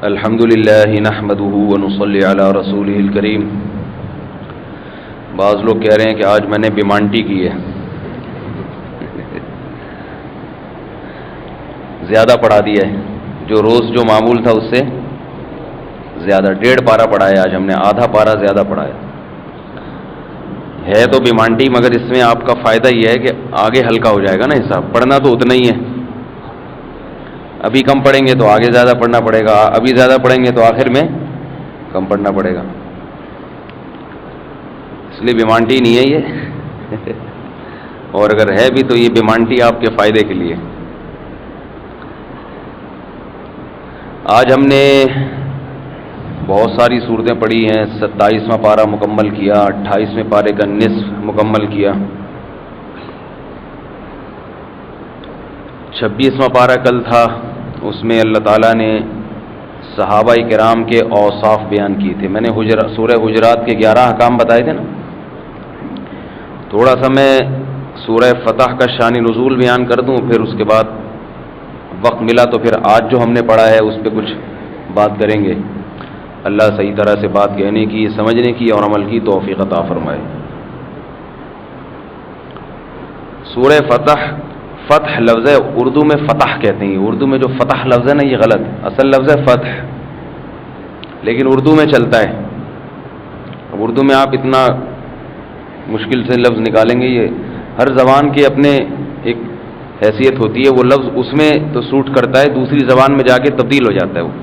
الحمد للہ نحمده ونصلی علی رسولہ الکریم۔ بعض لوگ کہہ رہے ہیں کہ آج میں نے بیمانٹی کی ہے، زیادہ پڑھا دیا ہے، جو روز جو معمول تھا اس سے زیادہ 1.5 پارہ پڑھا ہے، آج ہم نے آدھا پارہ زیادہ پڑھا ہے تو بیمانٹی، مگر اس میں آپ کا فائدہ یہ ہے کہ آگے ہلکا ہو جائے گا نا حساب، پڑھنا تو اتنا ہی ہے، ابھی کم پڑھیں گے تو آگے زیادہ پڑھنا پڑے گا، ابھی زیادہ پڑھیں گے تو آخر میں کم پڑھنا پڑے گا، اس لیے بیمانٹی نہیں ہے یہ اور اگر ہے بھی تو یہ بیمانٹی آپ کے فائدے کے لیے۔ آج ہم نے بہت ساری صورتیں پڑھی ہیں، 27واں پارہ مکمل کیا، 28ویں پارے کا نصف مکمل کیا، 26واں پارہ کل تھا، اس میں اللہ تعالیٰ نے صحابہ کرام کے اوصاف بیان کیے تھے۔ میں نے سورہ حجرات کے 11 احکام بتائے تھے نا، تھوڑا سا میں سورہ فتح کا شان نزول بیان کر دوں، پھر اس کے بعد وقت ملا تو پھر آج جو ہم نے پڑھا ہے اس پہ کچھ بات کریں گے۔ اللہ صحیح طرح سے بات کہنے کی، سمجھنے کی اور عمل کی توفیق عطا فرمائے۔ سورہ فتح لفظ ہے، اردو میں فتح کہتے ہیں، اردو میں جو فتح لفظ ہے نا یہ غلط، اصل لفظ ہے فتح، لیکن اردو میں چلتا ہے۔ اب اردو میں آپ اتنا مشکل سے لفظ نکالیں گے، یہ ہر زبان کے اپنے ایک حیثیت ہوتی ہے، وہ لفظ اس میں تو سوٹ کرتا ہے، دوسری زبان میں جا کے تبدیل ہو جاتا ہے وہ۔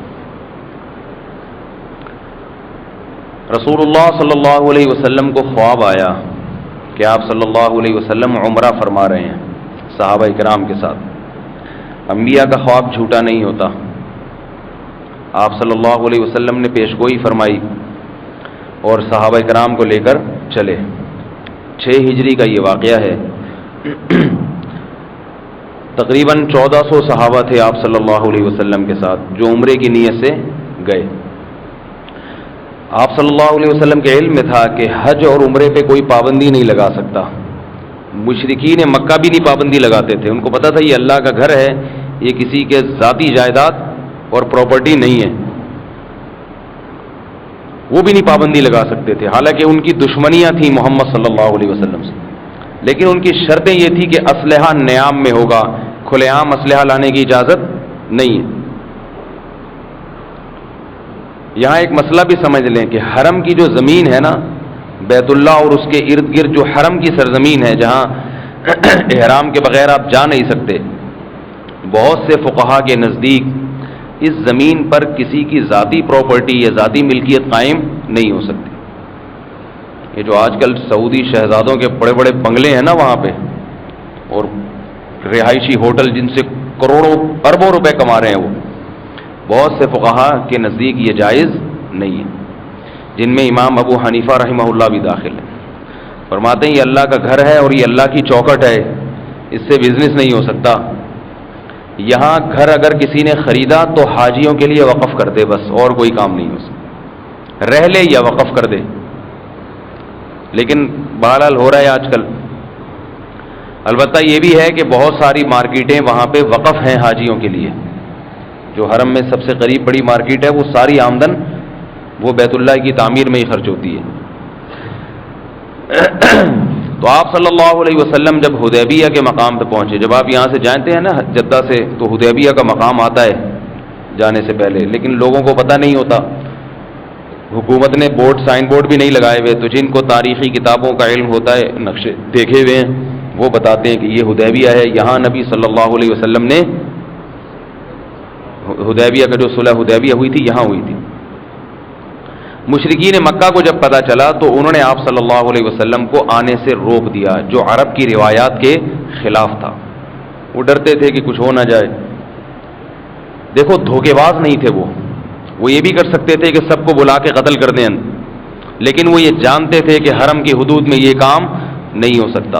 رسول اللہ صلی اللہ علیہ وسلم کو خواب آیا کہ آپ صلی اللہ علیہ وسلم عمرہ فرما رہے ہیں صحابہ کرام کے ساتھ۔ انبیاء کا خواب جھوٹا نہیں ہوتا۔ آپ صلی اللہ علیہ وسلم نے پیشگوئی فرمائی اور صحابہ کرام کو لے کر چلے۔ 6 ہجری کا یہ واقعہ ہے۔ تقریباً 1400 صحابہ تھے آپ صلی اللہ علیہ وسلم کے ساتھ جو عمرے کی نیت سے گئے۔ آپ صلی اللہ علیہ وسلم کے علم میں تھا کہ حج اور عمرے پہ کوئی پابندی نہیں لگا سکتا۔ مشرکین مکہ بھی نہیں پابندی لگاتے تھے، ان کو پتا تھا یہ اللہ کا گھر ہے، یہ کسی کے ذاتی جائیداد اور پراپرٹی نہیں ہے، وہ بھی نہیں پابندی لگا سکتے تھے، حالانکہ ان کی دشمنیاں تھیں محمد صلی اللہ علیہ وسلم سے، لیکن ان کی شرطیں یہ تھی کہ اسلحہ نیام میں ہوگا، کھلے عام اسلحہ لانے کی اجازت نہیں ہے۔ یہاں ایک مسئلہ بھی سمجھ لیں کہ حرم کی جو زمین ہے نا، بیت اللہ اور اس کے ارد گرد جو حرم کی سرزمین ہے جہاں احرام کے بغیر آپ جا نہیں سکتے، بہت سے فقہا کے نزدیک اس زمین پر کسی کی ذاتی پراپرٹی یا ذاتی ملکیت قائم نہیں ہو سکتی۔ یہ جو آج کل سعودی شہزادوں کے بڑے بڑے بنگلے ہیں نا وہاں پہ، اور رہائشی ہوٹل جن سے کروڑوں اربوں روپے کما رہے ہیں، وہ بہت سے فقہا کے نزدیک یہ جائز نہیں ہے، جن میں امام ابو حنیفہ رحمہ اللہ بھی داخل ہے۔ فرماتے ہیں یہ اللہ کا گھر ہے اور یہ اللہ کی چوکھٹ ہے، اس سے بزنس نہیں ہو سکتا۔ یہاں گھر اگر کسی نے خریدا تو حاجیوں کے لیے وقف کر دے، بس، اور کوئی کام نہیں ہو سکتا، رہ لے یا وقف کر دے۔ لیکن بہرحال ہو رہا ہے آج کل۔ البتہ یہ بھی ہے کہ بہت ساری مارکیٹیں وہاں پہ وقف ہیں حاجیوں کے لیے، جو حرم میں سب سے قریب بڑی مارکیٹ ہے، وہ ساری آمدن وہ بیت اللہ کی تعمیر میں ہی خرچ ہوتی ہے۔ تو آپ صلی اللہ علیہ وسلم جب حدیبیہ کے مقام پہ پہنچے، جب آپ یہاں سے جانتے ہیں نا جدہ سے، تو حدیبیہ کا مقام آتا ہے جانے سے پہلے، لیکن لوگوں کو پتہ نہیں ہوتا، حکومت نے سائن بورڈ بھی نہیں لگائے ہوئے، تو جن کو تاریخی کتابوں کا علم ہوتا ہے، نقشے دیکھے ہوئے ہیں، وہ بتاتے ہیں کہ یہ حدیبیہ ہے، یہاں نبی صلی اللہ علیہ وسلم نے حدیبیہ کا جو صلح حدیبیہ ہوئی تھی یہاں ہوئی تھی۔ مشرکین مکہ کو جب پتہ چلا تو انہوں نے آپ صلی اللہ علیہ وسلم کو آنے سے روک دیا، جو عرب کی روایات کے خلاف تھا، وہ ڈرتے تھے کہ کچھ ہو نہ جائے۔ دیکھو دھوکے باز نہیں تھے وہ یہ بھی کر سکتے تھے کہ سب کو بلا کے قتل کر دیں، لیکن وہ یہ جانتے تھے کہ حرم کی حدود میں یہ کام نہیں ہو سکتا،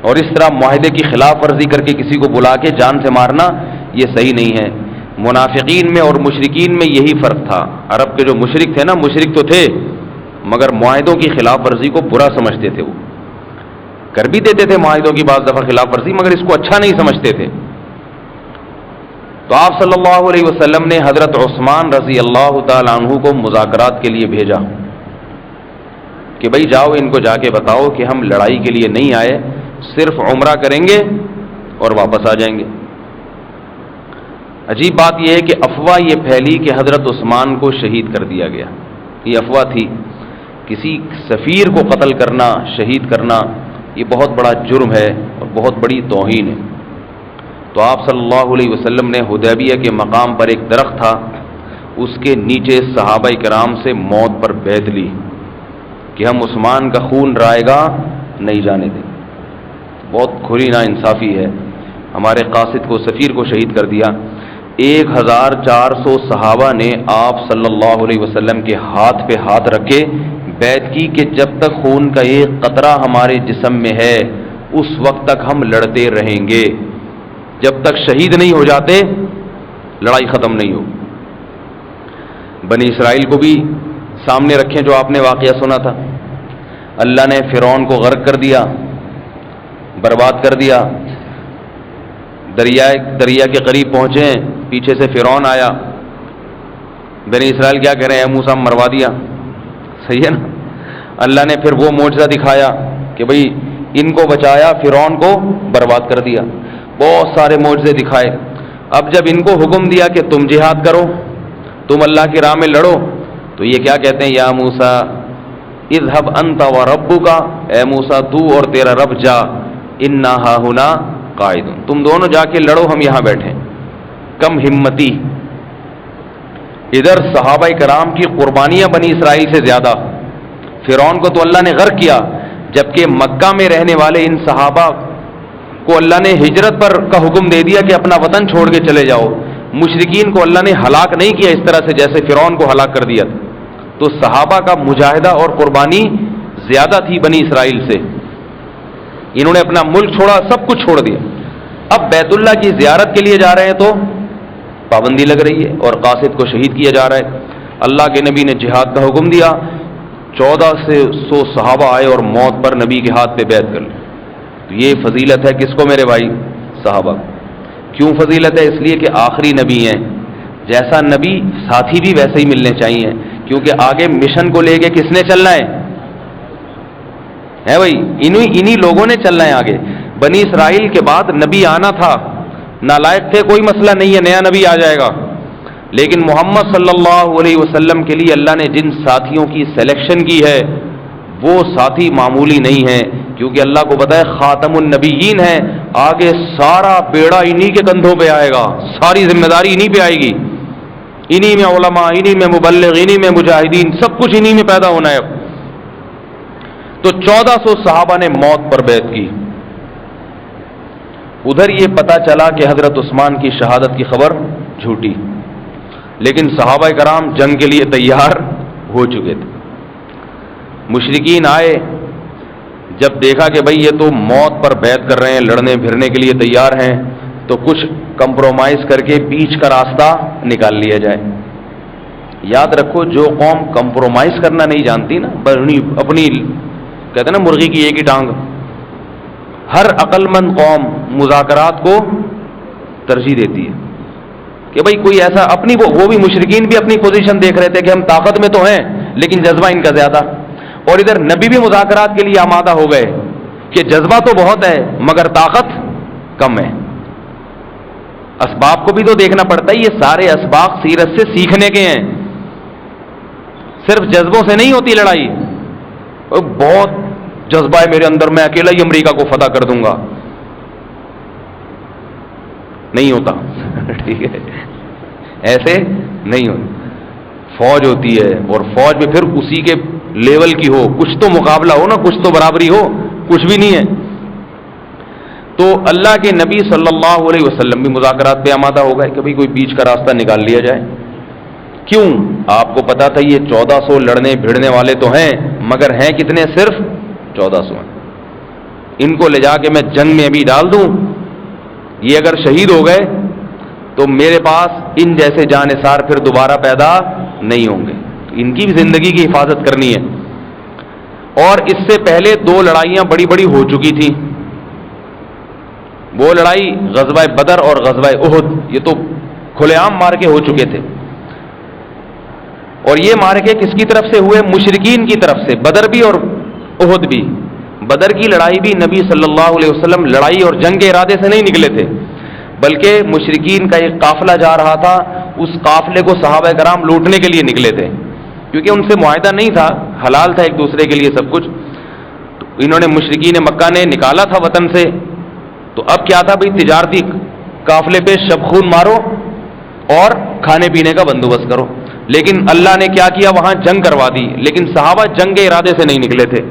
اور اس طرح معاہدے کی خلاف ورزی کر کے کسی کو بلا کے جان سے مارنا یہ صحیح نہیں ہے۔ منافقین میں اور مشرکین میں یہی فرق تھا۔ عرب کے جو مشرک تھے نا، مشرک تو تھے مگر معاہدوں کی خلاف ورزی کو برا سمجھتے تھے، وہ کر بھی دیتے تھے معاہدوں کی بعض دفعہ خلاف ورزی، مگر اس کو اچھا نہیں سمجھتے تھے۔ تو آپ صلی اللہ علیہ وسلم نے حضرت عثمان رضی اللہ تعالی عنہ کو مذاکرات کے لیے بھیجا کہ بھائی جاؤ ان کو جا کے بتاؤ کہ ہم لڑائی کے لیے نہیں آئے، صرف عمرہ کریں گے اور واپس آ جائیں گے۔ عجیب بات یہ ہے کہ افواہ یہ پھیلی کہ حضرت عثمان کو شہید کر دیا گیا۔ یہ افواہ تھی۔ کسی سفیر کو قتل کرنا، شہید کرنا، یہ بہت بڑا جرم ہے اور بہت بڑی توہین ہے۔ تو آپ صلی اللہ علیہ وسلم نے حدیبیہ کے مقام پر ایک درخت تھا، اس کے نیچے صحابہ کرام سے موت پر بیعت لی کہ ہم عثمان کا خون رائے گا نہیں جانے دیں۔ بہت کھلی نا انصافی ہے، ہمارے قاصد کو، سفیر کو شہید کر دیا۔ 1400 صحابہ نے آپ صلی اللہ علیہ وسلم کے ہاتھ پہ ہاتھ رکھے، بیعت کی کہ جب تک خون کا ایک قطرہ ہمارے جسم میں ہے اس وقت تک ہم لڑتے رہیں گے، جب تک شہید نہیں ہو جاتے لڑائی ختم نہیں ہو۔ بنی اسرائیل کو بھی سامنے رکھیں، جو آپ نے واقعہ سنا تھا، اللہ نے فرعون کو غرق کر دیا، برباد کر دیا۔ دریا کے قریب پہنچے، پیچھے سے فرعون آیا، بنی اسرائیل کیا کہہ رہے ہیں، موسیٰ مروا دیا، صحیح ہے نا۔ اللہ نے پھر وہ معجزہ دکھایا کہ بھئی ان کو بچایا، فرعون کو برباد کر دیا، بہت سارے معجزے دکھائے۔ اب جب ان کو حکم دیا کہ تم جہاد کرو، تم اللہ کی راہ میں لڑو، تو یہ کیا کہتے ہیں، یا موسیٰ اذهب انت وربک، اے موسیٰ تو اور تیرا رب جا، انا ہاہنا قاعدون، تم دونوں جا کے لڑو، ہم یہاں بیٹھے۔ کم ہمتی۔ ادھر صحابہ کرام کی قربانیاں بنی اسرائیل سے زیادہ، فرعون کو تو اللہ نے غرق کیا، جبکہ مکہ میں رہنے والے ان صحابہ کو اللہ نے ہجرت پر کا حکم دے دیا کہ اپنا وطن چھوڑ کے چلے جاؤ۔ مشرکین کو اللہ نے ہلاک نہیں کیا اس طرح سے جیسے فرعون کو ہلاک کر دیا، تو صحابہ کا مجاہدہ اور قربانی زیادہ تھی بنی اسرائیل سے۔ انہوں نے اپنا ملک چھوڑا، سب کچھ چھوڑ دیا۔ اب بیت اللہ کی زیارت کے لیے جا رہے ہیں تو پابندی لگ رہی ہے اور قاصد کو شہید کیا جا رہا ہے۔ اللہ کے نبی نے جہاد کا حکم دیا، 1400 صحابہ آئے اور موت پر نبی کے ہاتھ پہ بیعت کر لی۔ تو یہ فضیلت ہے کس کو میرے بھائی؟ صحابہ۔ کیوں فضیلت ہے؟ اس لیے کہ آخری نبی ہیں، جیسا نبی ساتھی بھی ویسے ہی ملنے چاہیے، کیونکہ آگے مشن کو لے کے کس نے چلنا ہے بھائی؟ انہی لوگوں نے چلنا ہے آگے۔ بنی اسرائیل کے بعد نبی آنا تھا، نالائق تھے، کوئی مسئلہ نہیں ہے، نیا نبی آ جائے گا، لیکن محمد صلی اللہ علیہ وسلم کے لیے اللہ نے جن ساتھیوں کی سلیکشن کی ہے وہ ساتھی معمولی نہیں ہیں، کیونکہ اللہ کو پتہ ہے خاتم النبیین ہے، آگے سارا بیڑا انہی کے کندھوں پہ آئے گا، ساری ذمہ داری انہی پہ آئے گی، انہی میں علماء، انہی میں مبلغ، انہی میں مجاہدین، سب کچھ انہی میں پیدا ہونا ہے۔ اب تو 1400 صحابہ نے موت پر بیعت کی۔ ادھر یہ پتا چلا کہ حضرت عثمان کی شہادت کی خبر جھوٹی، لیکن صحابہ کرام جنگ کے لیے تیار ہو چکے تھے۔ مشرکین آئے، جب دیکھا کہ بھئی یہ تو موت پر بیعت کر رہے ہیں، لڑنے پھرنے کے لیے تیار ہیں، تو کچھ کمپرومائز کر کے بیچ کا راستہ نکال لیا جائے۔ یاد رکھو، جو قوم کمپرومائز کرنا نہیں جانتی نا، اپنی کہتے ہیں نا مرغی کی ایک ہی ٹانگ، ہر عقل مند قوم مذاکرات کو ترجیح دیتی ہے کہ بھئی کوئی ایسا اپنی، وہ بھی مشرکین بھی اپنی پوزیشن دیکھ رہے تھے کہ ہم طاقت میں تو ہیں لیکن جذبہ ان کا زیادہ، اور ادھر نبی بھی مذاکرات کے لیے آمادہ ہو گئے کہ جذبہ تو بہت ہے مگر طاقت کم ہے۔ اسباب کو بھی تو دیکھنا پڑتا ہے، یہ سارے اسباب سیرت سے سیکھنے کے ہیں، صرف جذبوں سے نہیں ہوتی لڑائی۔ بہت جذبہ ہے میرے اندر، میں اکیلا ہی امریکہ کو فتح کر دوں گا، نہیں ہوتا ٹھیک ہے، ایسے نہیں ہوتا۔ فوج ہوتی ہے اور فوج میں پھر اسی کے لیول کی ہو، کچھ تو مقابلہ ہو نا، کچھ تو برابری ہو، کچھ بھی نہیں ہے۔ تو اللہ کے نبی صلی اللہ علیہ وسلم بھی مذاکرات پہ آمادہ ہو گئے کہ بھئی کوئی بیچ کا راستہ نکال لیا جائے۔ کیوں؟ آپ کو پتا تھا یہ 1400 لڑنے بھیڑنے والے تو ہیں، مگر ہیں کتنے؟ صرف 1400 ہیں۔ ان کو لے جا کے میں جنگ میں ابھی ڈال دوں، یہ اگر شہید ہو گئے تو میرے پاس ان جیسے جانثار پھر دوبارہ پیدا نہیں ہوں گے، ان کی بھی زندگی کی حفاظت کرنی ہے۔ اور اس سے پہلے 2 لڑائیاں بڑی بڑی ہو چکی تھیں، وہ لڑائی غزوہ بدر اور غزوہ احد، یہ تو کھلے عام مارکے ہو چکے تھے. اور یہ مارکے کس کی طرف سے ہوئے؟ مشرکین کی طرف سے. بدر بھی اور احد بھی. بدر کی لڑائی بھی نبی صلی اللہ علیہ وسلم لڑائی اور جنگ کے ارادے سے نہیں نکلے تھے، بلکہ مشرکین کا ایک قافلہ جا رہا تھا، اس قافلے کو صحابہ کرام لوٹنے کے لیے نکلے تھے، کیونکہ ان سے معاہدہ نہیں تھا، حلال تھا ایک دوسرے کے لیے سب کچھ. تو انہوں نے مشرکین مکہ نے نکالا تھا وطن سے، تو اب کیا تھا بھائی، تجارتی قافلے پہ شب خون مارو اور کھانے پینے کا بندوبست کرو. لیکن اللہ نے کیا کیا، وہاں جنگ کروا دی. لیکن صحابہ جنگ کے ارادے سے نہیں نکلے تھے،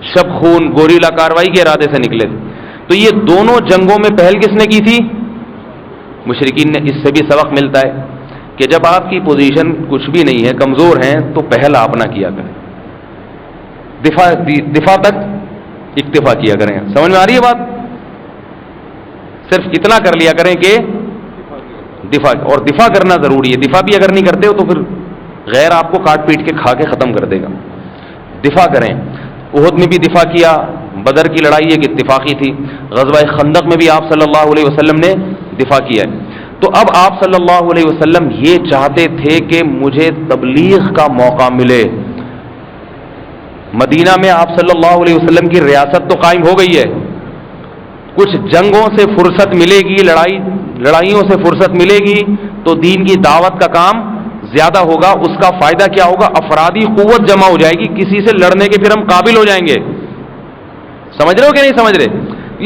شب خون گوریلا کاروائی کے ارادے سے نکلے تھے. تو یہ دونوں جنگوں میں پہل کس نے کی تھی؟ مشرکین نے. اس سے بھی سبق ملتا ہے کہ جب آپ کی پوزیشن کچھ بھی نہیں ہے، کمزور ہیں، تو پہل آپ نہ کیا کریں، دفاع تک اکتفا کیا کریں. سمجھ میں آ رہی ہے بات؟ صرف اتنا کر لیا کریں کہ دفاع، اور دفاع کرنا ضروری ہے. دفاع بھی اگر نہیں کرتے ہو تو پھر غیر آپ کو کاٹ پیٹ کے کھا کے ختم کر دے گا. دفاع کریں. احد میں بھی دفاع کیا، بدر کی لڑائی ایک اتفاقی تھی، غزوہ خندق میں بھی آپ صلی اللہ علیہ وسلم نے دفاع کیا ہے. تو اب آپ صلی اللہ علیہ وسلم یہ چاہتے تھے کہ مجھے تبلیغ کا موقع ملے. مدینہ میں آپ صلی اللہ علیہ وسلم کی ریاست تو قائم ہو گئی ہے، کچھ جنگوں سے فرصت ملے گی، لڑائیوں سے فرصت ملے گی، تو دین کی دعوت کا کام زیادہ ہوگا. اس کا فائدہ کیا ہوگا؟ افرادی قوت جمع ہو جائے گی، کسی سے لڑنے کے پھر ہم قابل ہو جائیں گے. سمجھ رہے ہو کہ نہیں سمجھ رہے؟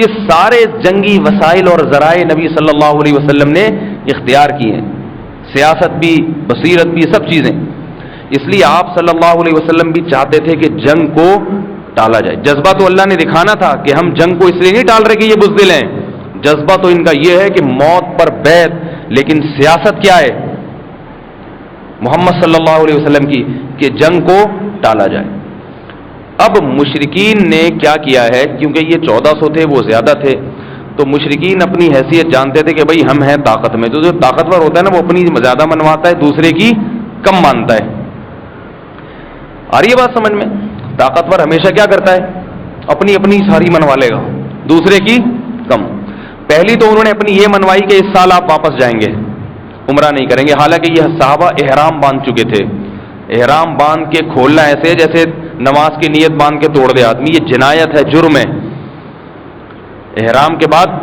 یہ سارے جنگی وسائل اور ذرائع نبی صلی اللہ علیہ وسلم نے اختیار کیے ہیں، سیاست بھی، بصیرت بھی، سب چیزیں. اس لیے آپ صلی اللہ علیہ وسلم بھی چاہتے تھے کہ جنگ کو ٹالا جائے. جذبہ تو اللہ نے دکھانا تھا کہ ہم جنگ کو اس لیے نہیں ٹال رہے کہ یہ بزدل ہیں، جذبہ تو ان کا یہ ہے کہ موت پر بیعت. لیکن سیاست کیا ہے محمد صلی اللہ علیہ وسلم کی؟ کہ جنگ کو ٹالا جائے. اب مشرکین نے کیا کیا ہے، کیونکہ یہ 1400 تھے، وہ زیادہ تھے، تو مشرکین اپنی حیثیت جانتے تھے کہ بھئی ہم ہیں طاقت میں. تو جو طاقتور ہوتا ہے نا، وہ اپنی زیادہ منواتا ہے، دوسرے کی کم مانتا ہے. آ رہی ہے بات سمجھ میں؟ طاقتور ہمیشہ کیا کرتا ہے؟ اپنی ساری منوا لے گا، دوسرے کی کم. پہلی تو انہوں نے اپنی یہ منوائی کہ اس سال آپ واپس جائیں گے، عمرہ نہیں کریں گے. حالانکہ یہ صحابہ احرام باندھ چکے تھے. احرام باندھ کے کھولنا ایسے جیسے نماز کی نیت باندھ کے توڑ دے آدمی، یہ جنایت ہے، جرم ہے. احرام کے بعد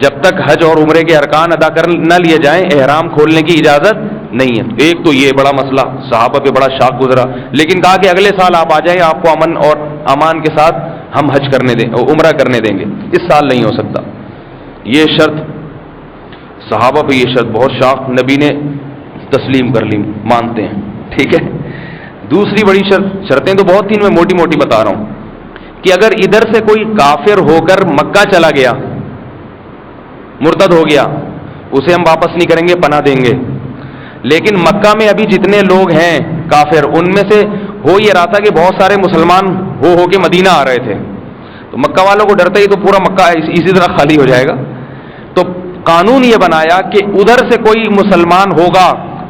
جب تک حج اور عمرے کے ارکان ادا کر نہ لیے جائیں، احرام کھولنے کی اجازت نہیں ہے. ایک تو یہ بڑا مسئلہ صحابہ پہ بڑا شاق گزرا، لیکن کہا کہ اگلے سال آپ آ جائیں، آپ کو امن اور امان کے ساتھ ہم حج کرنے دیں، عمرہ کرنے دیں گے. اس سال نہیں ہو سکتا. یہ شرط صحابہ پہ، یہ شرط بہت شاق، نبی نے تسلیم کر لی، مانتے ہیں. ٹھیک ہے. دوسری بڑی شرطیں تو بہت تھیں، میں موٹی موٹی بتا رہا ہوں کہ اگر ادھر سے کوئی کافر ہو کر مکہ چلا گیا، مرتد ہو گیا، اسے ہم واپس نہیں کریں گے، پناہ دیں گے. لیکن مکہ میں ابھی جتنے لوگ ہیں کافر، ان میں سے ہو یہ رہا تھا کہ بہت سارے مسلمان ہو کے مدینہ آ رہے تھے، تو مکہ والوں کو ڈرتے ہی تو پورا مکہ اسی طرح خالی ہو جائے گا. تو قانون یہ بنایا کہ ادھر سے کوئی مسلمان ہوگا،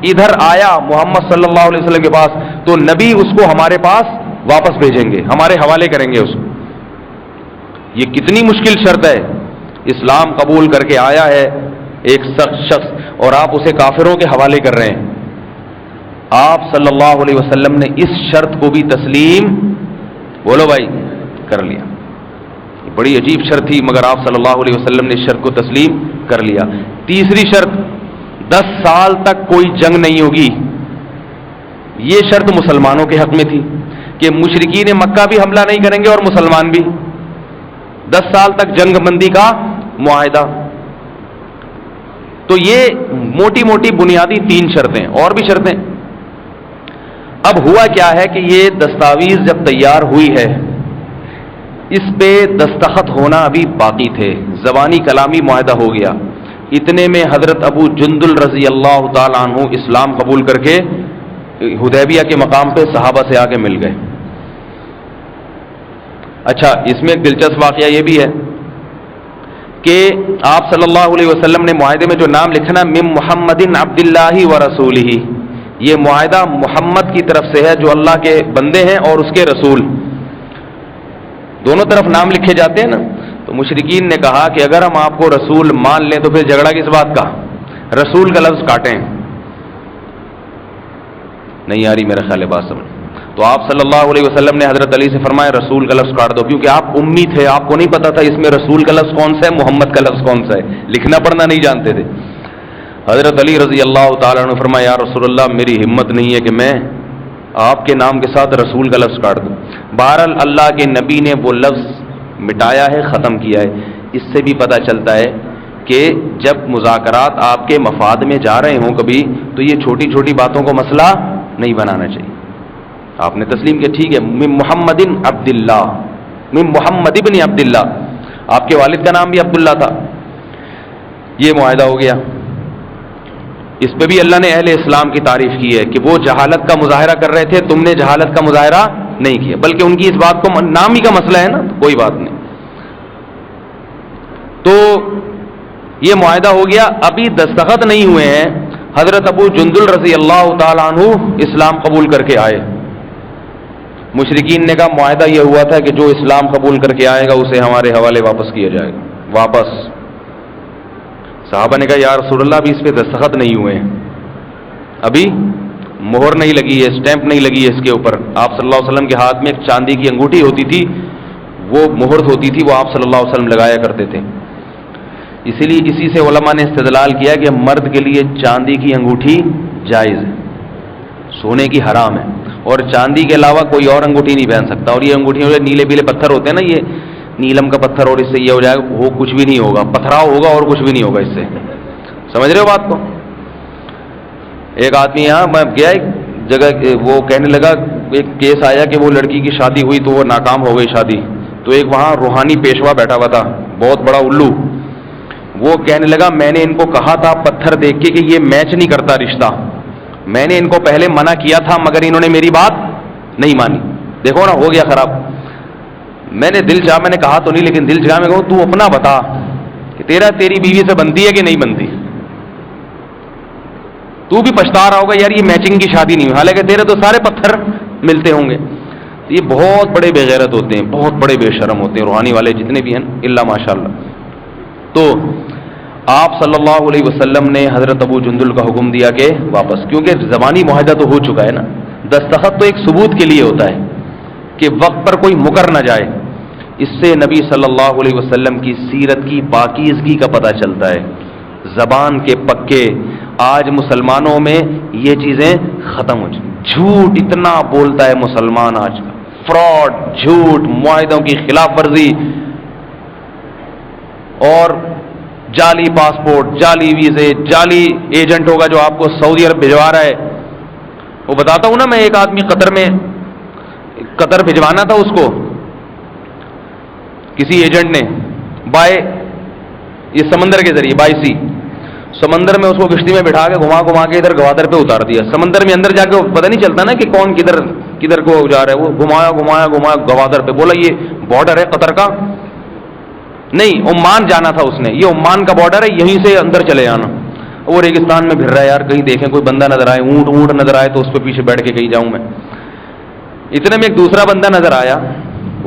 ادھر آیا محمد صلی اللہ علیہ وسلم کے پاس، تو نبی اس کو ہمارے پاس واپس بھیجیں گے، ہمارے حوالے کریں گے اس کو. یہ کتنی مشکل شرط ہے. اسلام قبول کر کے آیا ہے ایک شخص، اور آپ اسے کافروں کے حوالے کر رہے ہیں. آپ صلی اللہ علیہ وسلم نے اس شرط کو بھی تسلیم، بولو بھائی، کر لیا. بڑی عجیب شرط تھی، مگر آپ صلی اللہ علیہ وسلم نے اس شرط کو تسلیم کر لیا. تیسری شرط، 10 سال تک کوئی جنگ نہیں ہوگی. یہ شرط مسلمانوں کے حق میں تھی کہ مشرکین مکہ بھی حملہ نہیں کریں گے اور مسلمان بھی. 10 سال تک جنگ بندی کا معاہدہ. تو یہ موٹی موٹی بنیادی 3 شرطیں، اور بھی شرطیں. اب ہوا کیا ہے کہ یہ دستاویز جب تیار ہوئی ہے، اس پہ دستخط ہونا ابھی باقی تھے، زبانی کلامی معاہدہ ہو گیا. اتنے میں حضرت ابو جندل رضی اللہ تعالی عنہ اسلام قبول کر کے حدیبیہ کے مقام پہ صحابہ سے آ کے مل گئے. اچھا، اس میں ایک دلچسپ واقعہ یہ بھی ہے کہ آپ صلی اللہ علیہ وسلم نے معاہدے میں جو نام لکھنا من محمد عبد اللہ و رسولہ، یہ معاہدہ محمد کی طرف سے ہے جو اللہ کے بندے ہیں اور اس کے رسول، دونوں طرف نام لکھے جاتے ہیں نا. تو مشرکین نے کہا کہ اگر ہم آپ کو رسول مان لیں تو پھر جھگڑا کس بات کا؟ رسول کا لفظ کاٹیں. نہیں آ رہی میرا خیال ہے بات سمجھ. تو آپ صلی اللہ علیہ وسلم نے حضرت علی سے فرمایا رسول کا لفظ کاٹ دو، کیونکہ آپ امی تھے، آپ کو نہیں پتا تھا اس میں رسول کا لفظ کون سا ہے، محمد کا لفظ کون سا ہے، لکھنا پڑھنا نہیں جانتے تھے. حضرت علی رضی اللہ تعالیٰ عنہ فرمایا یا رسول اللہ میری ہمت نہیں ہے کہ میں آپ کے نام کے ساتھ رسول کا لفظ کاٹ دوں. بہرحال اللہ کے نبی نے وہ لفظ مٹایا ہے، ختم کیا ہے. اس سے بھی پتہ چلتا ہے کہ جب مذاکرات آپ کے مفاد میں جا رہے ہوں کبھی، تو یہ چھوٹی چھوٹی باتوں کو مسئلہ نہیں بنانا چاہیے. آپ نے تسلیم کیا ٹھیک ہے، من محمد عبداللہ، من محمد ابن عبداللہ، آپ کے والد کا نام بھی عبداللہ تھا. یہ معاہدہ ہو گیا. اس پہ بھی اللہ نے اہل اسلام کی تعریف کی ہے کہ وہ جہالت کا مظاہرہ کر رہے تھے، تم نے جہالت کا مظاہرہ نہیں کیا، بلکہ ان کی اس بات کو نام ہی کا مسئلہ ہے نا، کوئی بات نہیں. تو یہ معاہدہ ہو گیا. ابھی دستخط نہیں ہوئے ہیں، حضرت ابو جندل رضی اللہ تعالیٰ عنہ اسلام قبول کر کے آئے. مشرکین نے کہا معاہدہ یہ ہوا تھا کہ جو اسلام قبول کر کے آئے گا اسے ہمارے حوالے واپس کیا جائے گا. واپس. صحابہ نے کہا یا رسول اللہ ابھی اس پہ دستخط نہیں ہوئے ہیں، ابھی مہر نہیں لگی ہے، اسٹیمپ نہیں لگی ہے اس کے اوپر. آپ صلی اللہ علیہ وسلم کے ہاتھ میں ایک چاندی کی انگوٹھی ہوتی تھی، وہ مہر ہوتی تھی، وہ آپ صلی اللہ علیہ وسلم لگایا کرتے تھے. اسی لیے اسی سے علماء نے استدلال کیا کہ مرد کے لیے چاندی کی انگوٹھی جائز ہے، سونے کی حرام ہے، اور چاندی کے علاوہ کوئی اور انگوٹھی نہیں پہن سکتا. اور یہ انگوٹھی نیلے پیلے پتھر ہوتے ہیں نا، یہ نیلم کا پتھر، اور اس سے یہ ہو جائے گا، وہ کچھ بھی نہیں ہوگا، پتھراؤ ہوگا اور کچھ بھی نہیں ہوگا اس سے. سمجھ رہے ہو بات کو؟ ایک آدمی یہاں میں گیا ایک جگہ، وہ کہنے لگا ایک کیس آیا کہ وہ لڑکی کی شادی ہوئی تو وہ ناکام ہو گئی شادی. تو ایک وہاں روحانی پیشوا بیٹھا ہوا تھا، بہت بڑا الو. وہ کہنے لگا میں نے ان کو کہا تھا پتھر دیکھ کے کہ یہ میچ نہیں کرتا رشتہ، میں نے ان کو پہلے منع کیا تھا مگر انہوں نے میری بات نہیں مانی. دیکھو نا ہو گیا خراب. میں نے دل چاہا، میں نے کہا تو نہیں لیکن دل چاہا میں کہوں تو اپنا بتا کہ تیری بیوی سے بنتی ہے کہ نہیں بنتی. تو بھی پچھتا رہا ہوگا یار یہ میچنگ کی شادی نہیں ہوئی، حالانکہ تیرے تو سارے پتھر ملتے ہوں گے. یہ بہت بڑے بے غیرت ہوتے ہیں، بہت بڑے بے شرم ہوتے ہیں روحانی والے جتنے بھی ہیں الا ماشاء اللہ. تو آپ صلی اللہ علیہ وسلم نے حضرت ابو جندل کا حکم دیا کہ واپس، کیونکہ زبانی معاہدہ تو ہو چکا ہے نا. دستخط تو ایک ثبوت کے لیے ہوتا ہے کہ وقت پر کوئی مکر نہ جائے. اس سے نبی صلی اللہ علیہ وسلم کی سیرت کی پاکیزگی کا پتہ چلتا ہے. زبان کے پکے. آج مسلمانوں میں یہ چیزیں ختم ہو چکی. جھوٹ اتنا بولتا ہے مسلمان آج کا، فراڈ، جھوٹ، معاہدوں کی خلاف ورزی، اور جعلی پاسپورٹ، جعلی ویزے، جعلی ایجنٹ ہوگا جو آپ کو سعودی عرب بھجوا رہا ہے. وہ بتاتا ہوں نا میں، ایک آدمی قطر بھجوانا تھا اس کو کسی ایجنٹ نے بائے یہ سمندر کے ذریعے، بائی سی سمندر میں اس کو کشتی میں بٹھا کے گھما کے ادھر گوادر پہ اتار دیا. سمندر میں اندر جا کے پتہ نہیں چلتا نا کہ کون کدھر کو جا رہا ہے. وہ گھمایا گوادر پہ. بولا یہ بارڈر ہے قطر کا، نہیں عمان جانا تھا اس نے، یہ عمان کا بارڈر ہے، یہیں سے اندر چلے جانا. وہ ریگستان میں پھر رہا ہے یار، کہیں دیکھیں کوئی بندہ نظر آئے، اونٹ نظر آئے تو اس پہ پیچھے بیٹھ کے کہیں جاؤں میں. اتنے میں ایک دوسرا بندہ نظر آیا،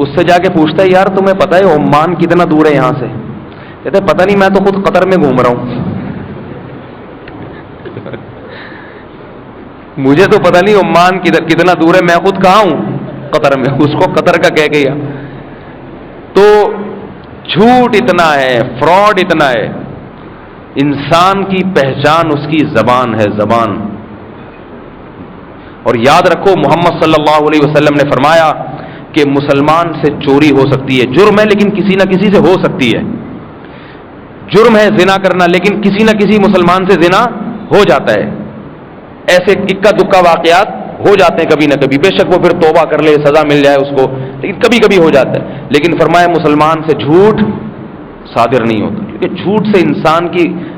اس سے جا کے پوچھتا ہے یار تمہیں پتہ ہے عمان کتنا دور ہے یہاں سے؟ کہتے ہیں پتہ نہیں، میں تو خود قطر میں گھوم رہا ہوں. مجھے تو پتہ نہیں عمان کتنا دور ہے، میں خود کہاں ہوں؟ قطر میں. اس کو قطر کا کہہ گیا. تو جھوٹ اتنا ہے، فراڈ اتنا ہے. انسان کی پہچان اس کی زبان ہے، زبان. اور یاد رکھو محمد صلی اللہ علیہ وسلم نے فرمایا کہ مسلمان سے چوری ہو سکتی ہے، جرم ہے لیکن کسی نہ کسی سے ہو سکتی ہے. جرم ہے زنا کرنا، لیکن کسی نہ کسی مسلمان سے زنا ہو جاتا ہے. ایسے اکا دکا واقعات ہو جاتے ہیں کبھی نہ کبھی، بے شک وہ پھر توبہ کر لے، سزا مل جائے اس کو، لیکن کبھی کبھی ہو جاتا ہے. لیکن فرمایا مسلمان سے جھوٹ صادر نہیں ہوتا، کیونکہ جھوٹ سے انسان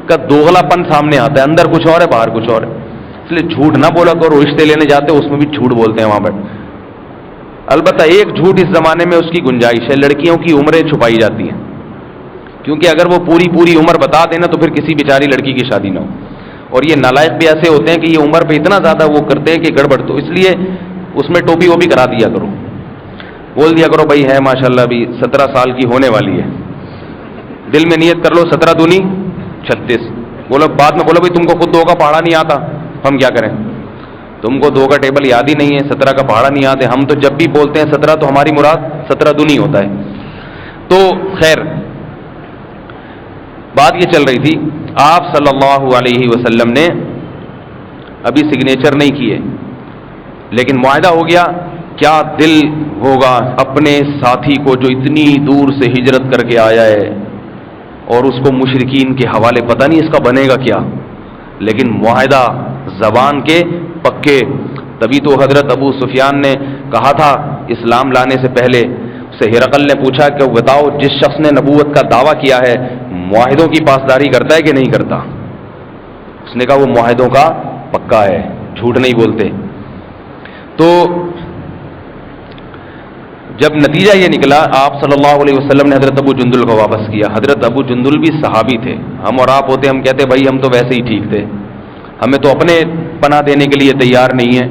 کا دوغلا پن سامنے آتا ہے، اندر کچھ اور ہے باہر کچھ اور ہے. اس لیے جھوٹ نہ بولا کرو. رشتے لینے جاتے اس میں بھی جھوٹ بولتے ہیں وہاں بیٹھ. البتہ ایک جھوٹ اس زمانے میں اس کی گنجائش ہے، لڑکیوں کی عمریں چھپائی جاتی ہیں، کیونکہ اگر وہ پوری عمر بتا دینا تو پھر کسی بیچاری لڑکی کی شادی نہ ہو. اور یہ نالائق بھی ایسے ہوتے ہیں کہ یہ عمر پہ اتنا زیادہ وہ کرتے ہیں کہ گڑبڑ. تو اس لیے اس میں ٹوپی وہ بھی کرا دیا کرو، بول دیا کرو بھائی ہے ماشاءاللہ ابھی 17 سال کی ہونے والی ہے، دل میں نیت کر لو 17 دونی 36. بولا بعد میں بولا بھائی تم کو خود 2 کا پہاڑا نہیں آتا، ہم کیا کریں؟ تم کو 2 کا ٹیبل یاد ہی نہیں ہے، 17 کا پہاڑا نہیں یاد ہے، ہم تو جب بھی بولتے ہیں 17 تو ہماری مراد 17 دونی ہوتا ہے۔ تو خیر بات یہ چل رہی تھی، آپ صلی اللہ علیہ وسلم نے ابھی سگنیچر نہیں کیے، لیکن معاہدہ ہو گیا۔ کیا دل ہوگا اپنے ساتھی کو جو اتنی دور سے ہجرت کر کے آیا ہے اور اس کو مشرکین کے حوالے پتہ نہیں اس کا بنے گا کیا، لیکن معاہدہ زبان کے پکے۔ تبھی تو حضرت ابو سفیان نے کہا تھا اسلام لانے سے پہلے، سے ہرقل نے پوچھا کہ بتاؤ جس شخص نے نبوت کا دعویٰ کیا ہے معاہدوں کی پاسداری کرتا ہے کہ نہیں کرتا؟ اس نے کہا وہ معاہدوں کا پکا ہے، جھوٹ نہیں بولتے۔ تو جب نتیجہ یہ نکلا، آپ صلی اللہ علیہ وسلم نے حضرت ابو جندل کو واپس کیا۔ حضرت ابو جندل بھی صحابی تھے، ہم اور آپ ہوتے ہم کہتے بھائی ہم تو ویسے ہی ٹھیک تھے، ہمیں تو اپنے پناہ دینے کے لیے تیار نہیں ہے،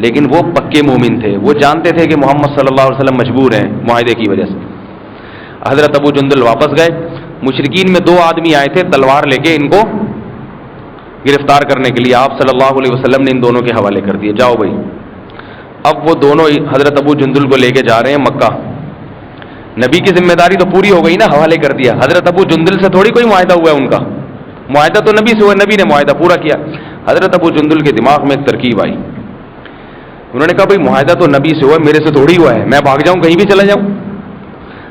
لیکن وہ پکے مومن تھے، وہ جانتے تھے کہ محمد صلی اللہ علیہ وسلم مجبور ہیں معاہدے کی وجہ سے۔ حضرت ابو جندل واپس گئے، مشرکین میں 2 آدمی آئے تھے تلوار لے کے ان کو گرفتار کرنے کے لیے، آپ صلی اللہ علیہ وسلم نے ان دونوں کے حوالے کر دیے، جاؤ بھائی۔ اب وہ دونوں حضرت ابو جندل کو لے کے جا رہے ہیں مکہ، نبی کی ذمہ داری تو پوری ہو گئی نا، حوالے کر دیا۔ حضرت ابو جندل سے تھوڑی کوئی معاہدہ ہوا ہے، ان کا معاہدہ تو نبی سے ہوا، نبی نے معاہدہ پورا کیا۔ حضرت ابو جندل کے دماغ میں ایک ترکیب آئی، انہوں نے کہا بھائی معاہدہ تو نبی سے ہوا، میرے سے تھوڑی ہوا ہے، میں بھاگ جاؤں کہیں بھی چلا جاؤں؟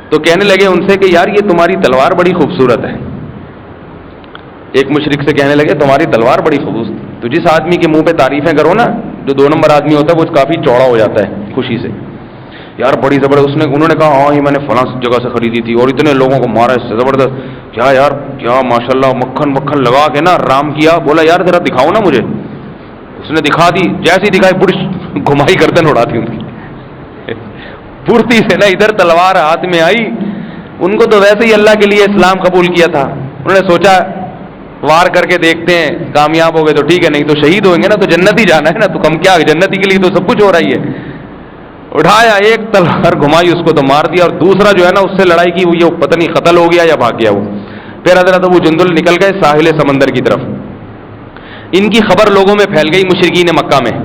تو کہنے لگے ان سے کہ یار یہ تمہاری تلوار بڑی خوبصورت ہے۔ ایک مشرک سے کہنے لگے تمہاری تلوار بڑی خوبصورت، تو جس آدمی کے منہ پہ تعریفیں کرو نا، جو 2 نمبر آدمی ہوتا ہے وہ کافی چوڑا ہو جاتا ہے خوشی سے، یار بڑی زبردست۔ انہوں نے کہا ہاں یہ میں نے فلاں جگہ سے خریدی تھی اور اتنے لوگوں کو مارا اس سے زبردست، کیا یار کیا ماشاءاللہ، مکھن مکھن لگا کے نا رام کیا۔ بولا یار ذرا دکھاؤ نا مجھے، اس نے دکھا دی، جیسی دکھائی بڑی گھمائی گردن اڑاتی ان کی پھرتی سے نا، ادھر تلوار ہاتھ میں آئی۔ ان کو تو ویسے ہی اللہ کے لیے اسلام قبول کیا تھا، انہوں نے سوچا وار کر کے دیکھتے ہیں، کامیاب ہو گئے تو ٹھیک ہے، نہیں تو شہید ہوئیں گے نا، تو جنت ہی جانا ہے نا، تو کم کیا جنتی کے لیے تو سب کچھ ہو رہی ہے۔ اٹھایا ایک تلوار گھمائی اس کو تو مار دیا، اور دوسرا جو ہے نا اس سے لڑائی کی، وہ یہ پتہ نہیں قتل ہو گیا یا بھاگ گیا وہ۔ پھر حضرت ابو جندل نکل گئے ساحل سمندر کی طرف۔ ان کی خبر لوگوں میں پھیل گئی مشرکین مکہ میں،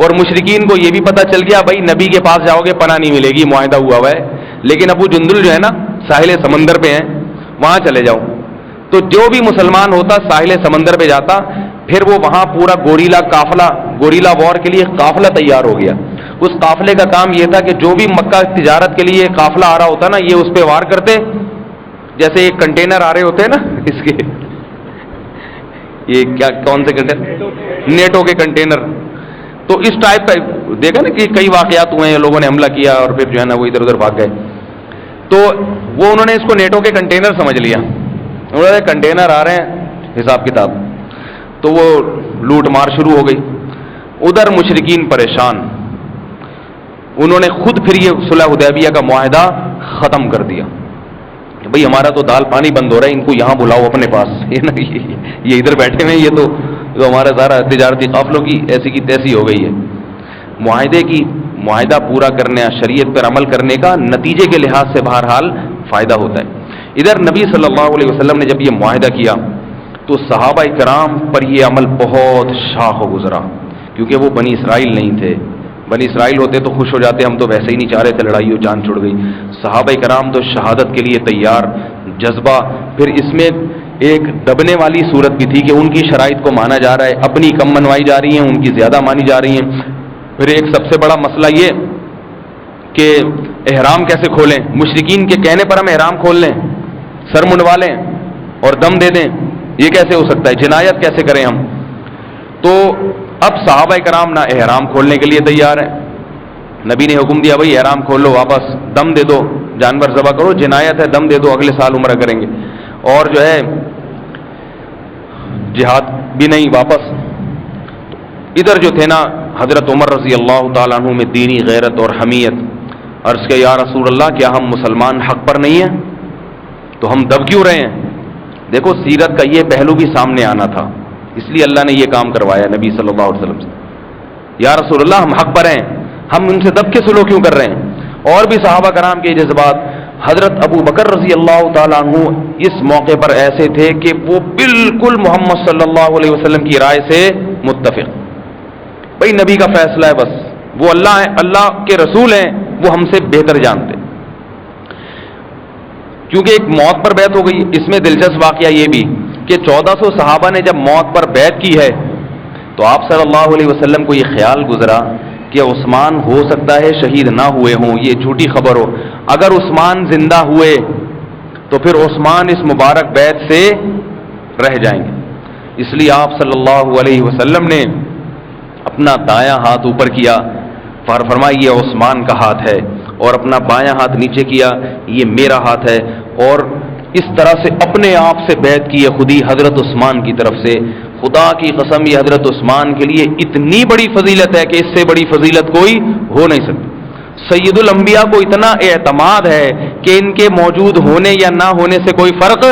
اور مشرکین کو یہ بھی پتہ چل گیا بھائی نبی کے پاس جاؤ گے پناہ نہیں ملے گی، معاہدہ ہوا ہوا ہے، لیکن ابو جندل جو ہے نا ساحل سمندر پہ ہیں، وہاں چلے جاؤ۔ تو جو بھی مسلمان ہوتا ساحل سمندر پہ جاتا، پھر وہ وہاں پورا گوریلا قافلہ، گوریلا وار کے لیے قافلہ تیار ہو گیا۔ اس قافلے کا کام یہ تھا کہ جو بھی مکہ تجارت کے لیے قافلہ آ رہا ہوتا نا، یہ اس پہ وار کرتے، جیسے ایک کنٹینر آ رہے ہوتے ہیں نا اس کے، یہ کیا کون سے کنٹینر، نیٹو کے کنٹینر، تو اس ٹائپ کا دیکھا نا کہ کئی واقعات ہوئے ہیں، لوگوں نے حملہ کیا اور پھر جو ہے نا وہ ادھر ادھر بھاگ گئے، تو وہ انہوں نے اس کو نیٹو کے کنٹینر سمجھ لیا، انہوں نے کنٹینر آ رہے ہیں حساب کتاب، تو وہ لوٹ مار شروع ہو گئی۔ ادھر مشرکین پریشان، انہوں نے خود پھر یہ صلح حدیبیہ کا معاہدہ ختم کر دیا کہ بھئی ہمارا تو دال پانی بند ہو رہا ہے، ان کو یہاں بلاؤ اپنے پاس، یہ ادھر بیٹھے ہوئے ہیں، یہ تو ہمارا سارا تجارتی قافلوں کی ایسی کی تیسی ہو گئی ہے۔ معاہدہ پورا کرنے، شریعت پر عمل کرنے کا نتیجے کے لحاظ سے بہرحال فائدہ ہوتا ہے۔ ادھر نبی صلی اللہ علیہ وسلم نے جب یہ معاہدہ کیا تو صحابہ کرام پر یہ عمل بہت شاخ گزرا، کیونکہ وہ بنی اسرائیل نہیں تھے، بنی اسرائیل ہوتے تو خوش ہو جاتے، ہم تو ویسے ہی نہیں چاہ رہے تھے، لڑائی ہو جان چھوڑ گئی۔ صحابہ کرام تو شہادت کے لیے تیار، جذبہ، پھر اس میں ایک دبنے والی صورت بھی تھی کہ ان کی شرائط کو مانا جا رہا ہے، اپنی کم منوائی جا رہی ہیں، ان کی زیادہ مانی جا رہی ہیں۔ پھر ایک سب سے بڑا مسئلہ یہ کہ احرام کیسے کھولیں، مشرکین کے کہنے پر ہم احرام کھول لیں، سر منڈوا لیں اور دم دے دیں، یہ کیسے ہو سکتا ہے، جنایت کیسے کریں ہم؟ تو اب صحابہ کرام نہ احرام کھولنے کے لیے تیار ہیں، نبی نے حکم دیا بھائی احرام کھول لو، واپس دم دے دو، جانور ذبح کرو، جنایت ہے، دم دے دو، اگلے سال عمرہ کریں گے، اور جو ہے جہاد بھی نہیں، واپس۔ ادھر جو تھے نا حضرت عمر رضی اللہ تعالیٰ عنہ میں دینی غیرت اور حمیت، عرض کہ یا رسول اللہ کیا ہم مسلمان حق پر نہیں ہیں، تو ہم دب کیوں رہے ہیں؟ دیکھو سیرت کا یہ پہلو بھی سامنے آنا تھا، اس لیے اللہ نے یہ کام کروایا نبی صلی اللہ علیہ وسلم سے، یا رسول اللہ ہم حق پر ہیں، ہم ان سے دب کے سلوک کیوں کر رہے ہیں؟ اور بھی صحابہ کرام کے جذبات، حضرت ابو بکر رضی اللہ تعالیٰ عنہ اس موقع پر ایسے تھے کہ وہ بالکل محمد صلی اللہ علیہ وسلم کی رائے سے متفق. بھائی نبی کا فیصلہ ہے، بس وہ اللہ ہے، اللہ کے رسول ہیں، وہ ہم سے بہتر جانتے. کیونکہ ایک موت پر بیعت ہو گئی. اس میں دلچسپ واقعہ یہ بھی کہ 1400 صحابہ نے جب موت پر بیعت کی ہے تو آپ صلی اللہ علیہ وسلم کو یہ خیال گزرا کہ عثمان ہو سکتا ہے شہید نہ ہوئے ہوں، یہ جھوٹی خبر ہو. اگر عثمان زندہ ہوئے تو پھر عثمان اس مبارک بیعت سے رہ جائیں گے. اس لیے آپ صلی اللہ علیہ وسلم نے اپنا دایاں ہاتھ اوپر کیا، فرمایا یہ عثمان کا ہاتھ ہے، اور اپنا بایاں ہاتھ نیچے کیا، یہ میرا ہاتھ ہے. اور اس طرح سے اپنے آپ سے بیعت کی ہے خود ہی حضرت عثمان کی طرف سے. خدا کی قسم یہ حضرت عثمان کے لیے اتنی بڑی فضیلت ہے کہ اس سے بڑی فضیلت کوئی ہو نہیں سکتی. سید الانبیاء کو اتنا اعتماد ہے کہ ان کے موجود ہونے یا نہ ہونے سے کوئی فرق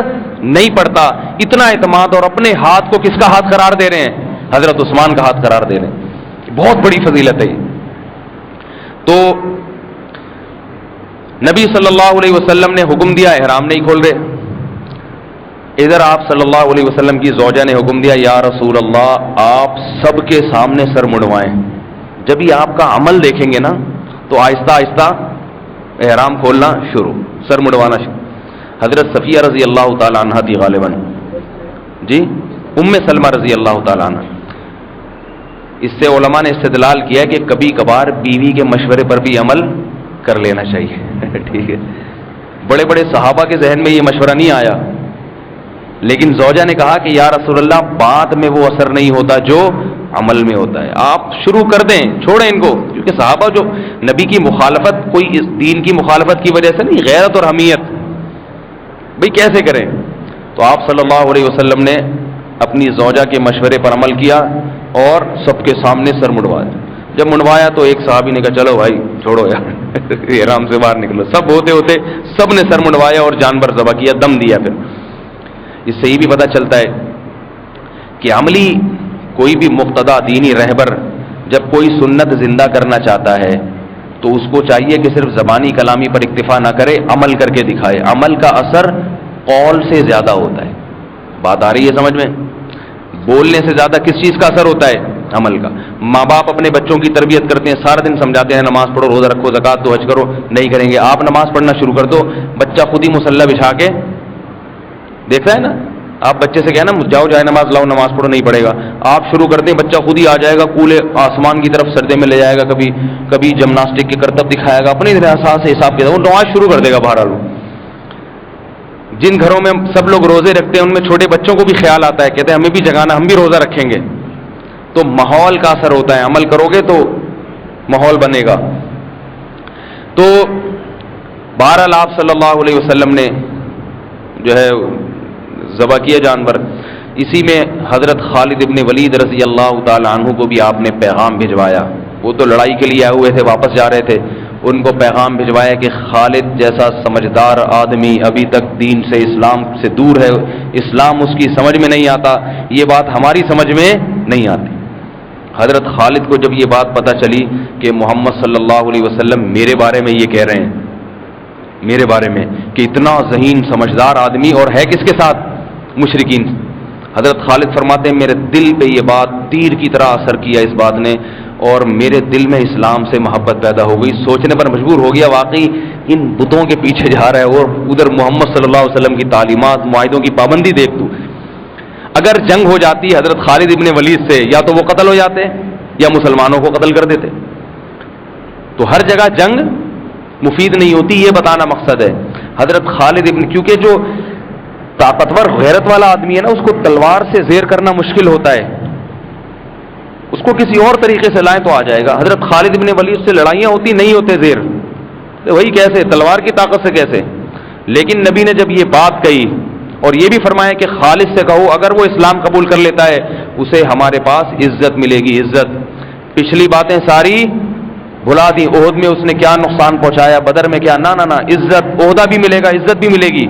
نہیں پڑتا. اتنا اعتماد، اور اپنے ہاتھ کو کس کا ہاتھ قرار دے رہے ہیں؟ حضرت عثمان کا ہاتھ قرار دے رہے ہیں. بہت بڑی فضیلت ہے یہ. تو نبی صلی اللہ علیہ وسلم نے حکم دیا احرام نہیں کھول رہے. ادھر آپ صلی اللہ علیہ وسلم کی زوجہ نے حکم دیا یا رسول اللہ آپ سب کے سامنے سر مڑوائیں. جب ہی آپ کا عمل دیکھیں گے نا تو آہستہ آہستہ احرام کھولنا شروع، سر مڑوانا شروع. حضرت صفیہ رضی اللہ تعالیٰ عنہ تھی غالباً، جی ام سلمہ رضی اللہ تعالیٰ عنہ. اس سے علماء نے استدلال کیا کہ کبھی کبھار بیوی کے مشورے پر بھی عمل کر لینا چاہیے. ٹھیک ہے، بڑے بڑے صحابہ کے ذہن میں یہ مشورہ نہیں آیا، لیکن زوجہ نے کہا کہ یا رسول اللہ بات میں وہ اثر نہیں ہوتا جو عمل میں ہوتا ہے، آپ شروع کر دیں، چھوڑیں ان کو. کیونکہ صحابہ جو نبی کی مخالفت کوئی اس دین کی مخالفت کی وجہ سے نہیں، غیرت اور حمیت، بھئی کیسے کریں. تو آپ صلی اللہ علیہ وسلم نے اپنی زوجہ کے مشورے پر عمل کیا اور سب کے سامنے سر مڑوایا. جب منڈوایا تو ایک صحابی نے کہا چلو بھائی چھوڑو یار احرام سے باہر نکلو. سب ہوتے ہوتے سب نے سر منڈوایا اور جانور ذبح کیا، دم دیا. پھر اس سے یہ بھی پتہ چلتا ہے کہ عملی کوئی بھی مقتدی دینی رہبر جب کوئی سنت زندہ کرنا چاہتا ہے تو اس کو چاہیے کہ صرف زبانی کلامی پر اکتفا نہ کرے، عمل کر کے دکھائے. عمل کا اثر قول سے زیادہ ہوتا ہے. بات آ رہی ہے سمجھ میں؟ بولنے سے زیادہ کس چیز کا اثر ہوتا ہے؟ عمل کا. ماں باپ اپنے بچوں کی تربیت کرتے ہیں، سارا دن سمجھاتے ہیں نماز پڑھو، روزہ رکھو، زکات دو، حج کرو، نہیں کریں گے. آپ نماز پڑھنا شروع کر دو، بچہ خود ہی مصلی بچھا کے دیکھتا ہے نا. آپ بچے سے کہنا جاؤ جائے نماز لاؤ، نماز پڑھو، نہیں پڑھے گا. آپ شروع کر دیں، بچہ خود ہی آ جائے گا، کولے آسمان کی طرف سردے میں لے جائے گا، کبھی جمناسٹک کے کرتب دکھائے گا، اپنے احساس سے حساب کے وہ نماز شروع کر دے گا. بہرحال جن گھروں میں سب لوگ روزے رکھتے ہیں ان میں چھوٹے بچوں کو بھی خیال آتا ہے، کہتے ہیں ہمیں بھی جگانا، ہم بھی روزہ رکھیں گے. تو ماحول کا اثر ہوتا ہے، عمل کرو گے تو ماحول بنے گا. تو بہرحال آپ صلی اللہ علیہ وسلم نے جو ہے ذبح کیا جانور. اسی میں حضرت خالد ابن ولید رضی اللہ تعالی عنہ کو بھی آپ نے پیغام بھجوایا. وہ تو لڑائی کے لیے آئے ہوئے تھے، واپس جا رہے تھے. ان کو پیغام بھجوایا کہ خالد جیسا سمجھدار آدمی ابھی تک دین سے، اسلام سے دور ہے، اسلام اس کی سمجھ میں نہیں آتا، یہ بات ہماری سمجھ میں نہیں آتی. حضرت خالد کو جب یہ بات پتہ چلی کہ محمد صلی اللہ علیہ وسلم میرے بارے میں یہ کہہ رہے ہیں، میرے بارے میں کہ اتنا ذہین سمجھدار آدمی، اور ہے کس کے ساتھ؟ مشرکین. حضرت خالد فرماتے ہیں میرے دل پہ یہ بات تیر کی طرح اثر کیا اس بات نے، اور میرے دل میں اسلام سے محبت پیدا ہو گئی. سوچنے پر مجبور ہو گیا واقعی ان بتوں کے پیچھے جا رہا ہے اور ادھر محمد صلی اللہ علیہ وسلم کی تعلیمات، معاہدوں کی پابندی دیکھ تو. اگر جنگ ہو جاتی حضرت خالد ابن ولید سے، یا تو وہ قتل ہو جاتے یا مسلمانوں کو قتل کر دیتے. تو ہر جگہ جنگ مفید نہیں ہوتی، یہ بتانا مقصد ہے. حضرت خالد ابن، کیونکہ جو طاقتور غیرت والا آدمی ہے نا، اس کو تلوار سے زیر کرنا مشکل ہوتا ہے، اس کو کسی اور طریقے سے لائیں تو آ جائے گا. حضرت خالد ابن ولید سے لڑائیاں ہوتی نہیں ہوتے زیر، وہی کیسے تلوار کی طاقت سے کیسے. لیکن نبی نے جب یہ بات کہی اور یہ بھی فرمایا کہ خالد سے کہو اگر وہ اسلام قبول کر لیتا ہے اسے ہمارے پاس عزت ملے گی. عزت، پچھلی باتیں ساری بھلا دی. احد میں اس نے کیا نقصان پہنچایا، بدر میں کیا، نہ عزت، عہدہ بھی ملے گا، عزت بھی ملے گی.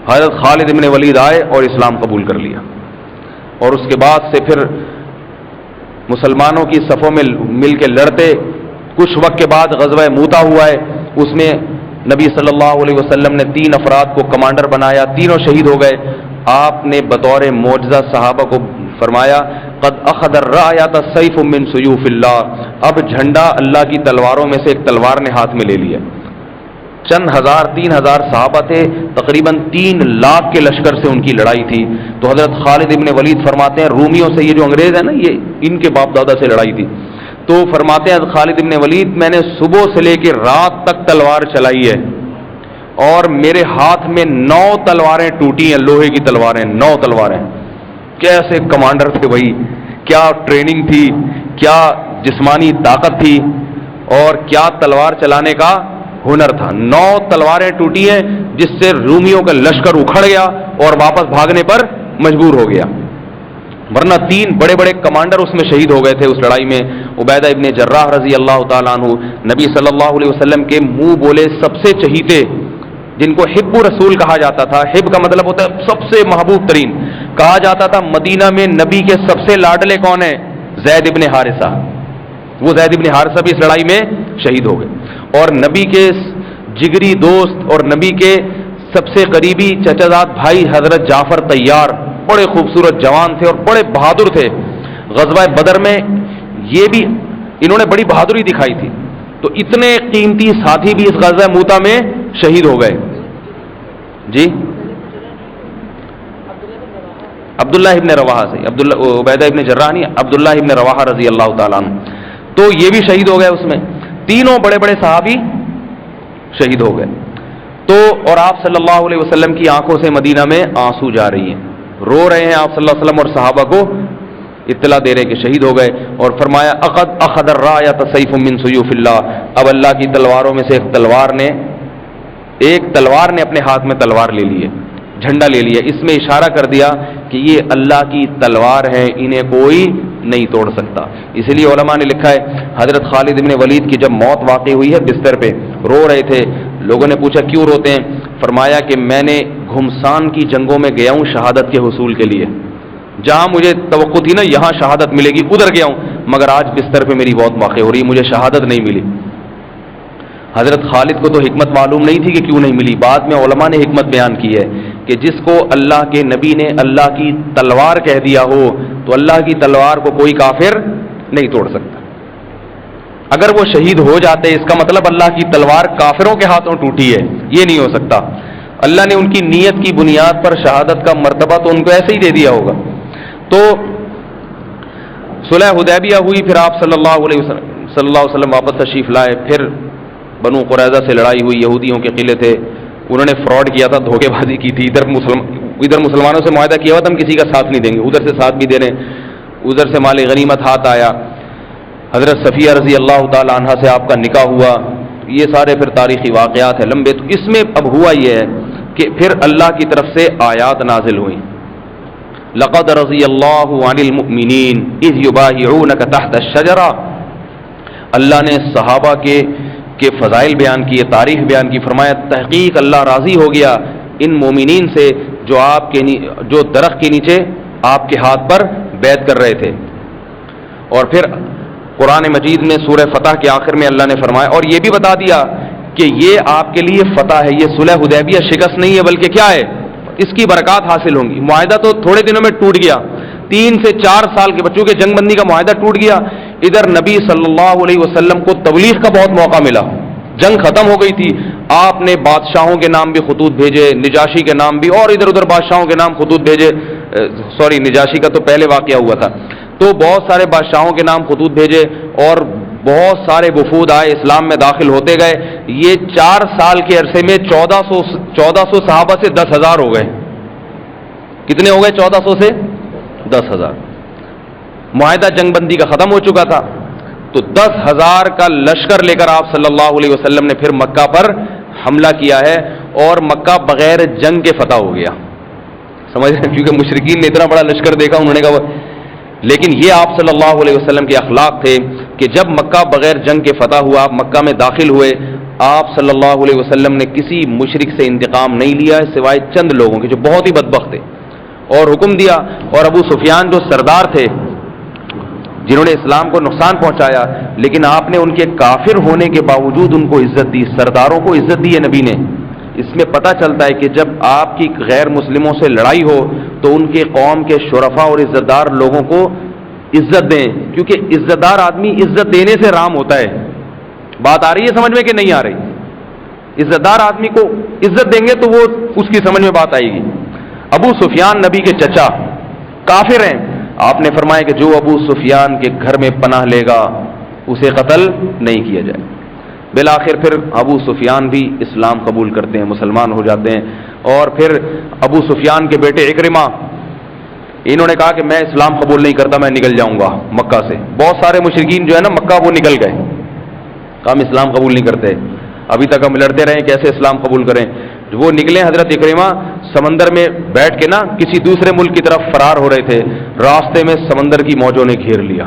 حضرت خالد ابن ولید آئے اور اسلام قبول کر لیا. اور اس کے بعد سے پھر مسلمانوں کی صفوں میں مل کے لڑتے. کچھ وقت کے بعد غزوہ موتا ہوا ہے، اس میں نبی صلی اللہ علیہ وسلم نے 3 افراد کو کمانڈر بنایا، تینوں شہید ہو گئے. آپ نے بطور معجزہ صحابہ کو فرمایا قد اخذ الرایۃ سیف من سیوف اللہ، اب جھنڈا اللہ کی تلواروں میں سے ایک تلوار نے ہاتھ میں لے لیا. چند ہزار 3,000 صحابہ تھے، تقریباً 3 لاکھ کے لشکر سے ان کی لڑائی تھی. تو حضرت خالد ابن ولید فرماتے ہیں رومیوں سے، یہ جو انگریز ہیں نا یہ ان کے باپ دادا سے لڑائی تھی. تو فرماتے ہیں حضرت خالد ابن ولید میں نے صبح سے لے کے رات تک تلوار چلائی ہے اور میرے ہاتھ میں 9 تلواریں ٹوٹی ہیں، لوہے کی تلواریں، 9 تلواریں. کیسے کمانڈر تھے بھائی، کیا ٹریننگ تھی، کیا جسمانی طاقت تھی اور کیا تلوار چلانے کا ہنر تھا. 9 تلواریں ٹوٹی ہیں جس سے رومیوں کا لشکر اکھڑ گیا اور واپس بھاگنے پر مجبور ہو گیا، ورنہ 3 بڑے بڑے کمانڈر اس میں شہید ہو گئے تھے اس لڑائی میں. عبیدہ ابن جراح رضی اللہ تعالیٰ عنہ نبی صلی اللہ علیہ وسلم کے منہ بولے سب سے چہیتے، جن کو حب رسول کہا جاتا تھا. حب کا مطلب ہوتا ہے سب سے محبوب ترین. کہا جاتا تھا مدینہ میں نبی کے سب سے لاڈلے کون ہیں؟ زید ابن حارثہ. وہ زید ابن حارثہ بھی اس لڑائی میں شہید ہو گئے. اور نبی کے جگری دوست اور نبی کے سب سے قریبی چچا زاد بھائی حضرت جعفر طیار بڑے خوبصورت جوان تھے اور بڑے بہادر تھے. غزوہ بدر میں یہ بھی انہوں نے بڑی بہادری دکھائی تھی. تو اتنے قیمتی ساتھی بھی اس غزوہ موتا میں شہید ہو گئے. جی عبداللہ ابن رواحہ سے، عبیدہ ابن جراح نہیں، عبداللہ ابن رواحہ رضی اللہ تعالیٰ عنہ، تو یہ بھی شہید ہو گئے. اس میں تینوں بڑے بڑے صحابی شہید ہو گئے. تو اور آپ صلی اللہ علیہ وسلم کی آنکھوں سے مدینہ میں آنسو جا رہی ہیں، رو رہے ہیں آپ صلی اللہ علیہ وسلم اور صحابہ کو اطلاع دے رہے ہیں کہ شہید ہو گئے. اور فرمایا اخذ الرایۃ سیف من سیوف اللہ، اب اللہ کی تلواروں میں سے ایک تلوار نے اپنے ہاتھ میں تلوار لے لی ہے، جھنڈا لے لیا. اس میں اشارہ کر دیا کہ یہ اللہ کی تلوار ہے، انہیں کوئی نہیں توڑ سکتا. اسی لیے علماء نے لکھا ہے حضرت خالد ابن ولید کی جب موت واقع ہوئی ہے بستر پہ رو رہے تھے. لوگوں نے پوچھا کیوں روتے ہیں؟ فرمایا کہ میں نے گھمسان کی جنگوں میں گیا ہوں شہادت کے حصول کے لیے، جہاں مجھے توقع تھی نا یہاں شہادت ملے گی ادھر گیا ہوں، مگر آج بستر پہ میری موت واقع ہو رہی ہے، مجھے شہادت نہیں ملی. حضرت خالد کو تو حکمت معلوم نہیں تھی کہ کیوں نہیں ملی. بعد میں علماء نے حکمت بیان کی ہے کہ جس کو اللہ کے نبی نے اللہ کی تلوار کہہ دیا ہو تو اللہ کی تلوار کو کوئی کافر نہیں توڑ سکتا. اگر وہ شہید ہو جاتے اس کا مطلب اللہ کی تلوار کافروں کے ہاتھوں ٹوٹی ہے، یہ نہیں ہو سکتا. اللہ نے ان کی نیت کی بنیاد پر شہادت کا مرتبہ تو ان کو ایسے ہی دے دیا ہوگا. تو صلح حدیبیہ ہوئی، پھر آپ صلی اللہ علیہ وسلم واپس تشریف لائے. پھر بنو قریظہ سے لڑائی ہوئی، یہودیوں کے قلعے تھے، انہوں نے فراڈ کیا تھا، دھوکے بازی کی تھی. ادھر مسلمانوں سے معاہدہ کیا ہوا تھا ہم کسی کا ساتھ نہیں دیں گے، ادھر سے ساتھ بھی دے رہے ہیں، ادھر سے مال غنیمت ہاتھ آیا. حضرت صفیہ رضی اللہ تعالی عنہ سے آپ کا نکاح ہوا. یہ سارے پھر تاریخی واقعات ہیں لمبے. تو اس میں اب ہوا یہ ہے کہ پھر اللہ کی طرف سے آیات نازل ہوئیں. لقد رضی اللہ عن المؤمنین اذ یبایعونک تحت الشجرہ. اللہ نے صحابہ کے فضائل بیان کیے، تاریخ بیان کی. فرمایا تحقیق اللہ راضی ہو گیا ان مومنین سے جو درخت کے نیچے آپ کے ہاتھ پر بیعت کر رہے تھے. اور پھر قرآن مجید میں سورہ فتح کے آخر میں اللہ نے فرمایا اور یہ بھی بتا دیا کہ یہ آپ کے لیے فتح ہے، یہ صلح حدیبیہ شکست نہیں ہے بلکہ کیا ہے، اس کی برکات حاصل ہوں گی. معاہدہ تو تھوڑے دنوں میں ٹوٹ گیا، 3 سے 4 سال کے بچوں کے جنگ بندی کا معاہدہ ٹوٹ گیا. ادھر نبی صلی اللہ علیہ وسلم کو تبلیغ کا بہت موقع ملا، جنگ ختم ہو گئی تھی. آپ نے بادشاہوں کے نام بھی خطوط بھیجے، نجاشی کے نام بھی، اور ادھر ادھر بادشاہوں کے نام خطوط بھیجے. نجاشی کا تو پہلے واقعہ ہوا تھا. تو بہت سارے بادشاہوں کے نام خطوط بھیجے اور بہت سارے وفود آئے، اسلام میں داخل ہوتے گئے. یہ 4 سال کے عرصے میں 1400 صحابہ سے 10,000 ہو گئے. کتنے ہو گئے؟ 1400 سے 10,000. معاہدہ جنگ بندی کا ختم ہو چکا تھا. تو 10,000 کا لشکر لے کر آپ صلی اللہ علیہ وسلم نے پھر مکہ پر حملہ کیا ہے اور مکہ بغیر جنگ کے فتح ہو گیا. سمجھ رہے ہیں؟ کیونکہ مشرکین نے اتنا بڑا لشکر دیکھا، انہوں نے کہا لیکن یہ آپ صلی اللہ علیہ وسلم کے اخلاق تھے کہ جب مکہ بغیر جنگ کے فتح ہوا، آپ مکہ میں داخل ہوئے، آپ صلی اللہ علیہ وسلم نے کسی مشرک سے انتقام نہیں لیا سوائے چند لوگوں کے جو بہت ہی بدبخت تھے، اور حکم دیا. اور ابو سفیان جو سردار تھے جنہوں نے اسلام کو نقصان پہنچایا، لیکن آپ نے ان کے کافر ہونے کے باوجود ان کو عزت دی، سرداروں کو عزت دی ہے نبی نے۔ اس میں پتہ چلتا ہے کہ جب آپ کی غیر مسلموں سے لڑائی ہو تو ان کے قوم کے شرفاء اور عزت دار لوگوں کو عزت دیں، کیونکہ عزت دار آدمی عزت دینے سے رام ہوتا ہے۔ بات آ رہی ہے سمجھ میں کہ نہیں آ رہی؟ عزت دار آدمی کو عزت دیں گے تو وہ اس کی سمجھ میں بات آئے گی۔ ابو سفیان نبی کے چچا کافر ہیں، آپ نے فرمایا کہ جو ابو سفیان کے گھر میں پناہ لے گا اسے قتل نہیں کیا جائے۔ بالآخر پھر ابو سفیان بھی اسلام قبول کرتے ہیں، مسلمان ہو جاتے ہیں۔ اور پھر ابو سفیان کے بیٹے اکرمہ، انہوں نے کہا کہ میں اسلام قبول نہیں کرتا، میں نکل جاؤں گا مکہ سے۔ بہت سارے مشرکین جو ہے نا مکہ وہ نکل گئے، کہا ہم اسلام قبول نہیں کرتے، ابھی تک ہم لڑتے رہے کیسے اسلام قبول کریں۔ وہ نکلے حضرت اکرمہ سمندر میں بیٹھ کے نا کسی دوسرے ملک کی طرف فرار ہو رہے تھے، راستے میں سمندر کی موجوں نے گھیر لیا،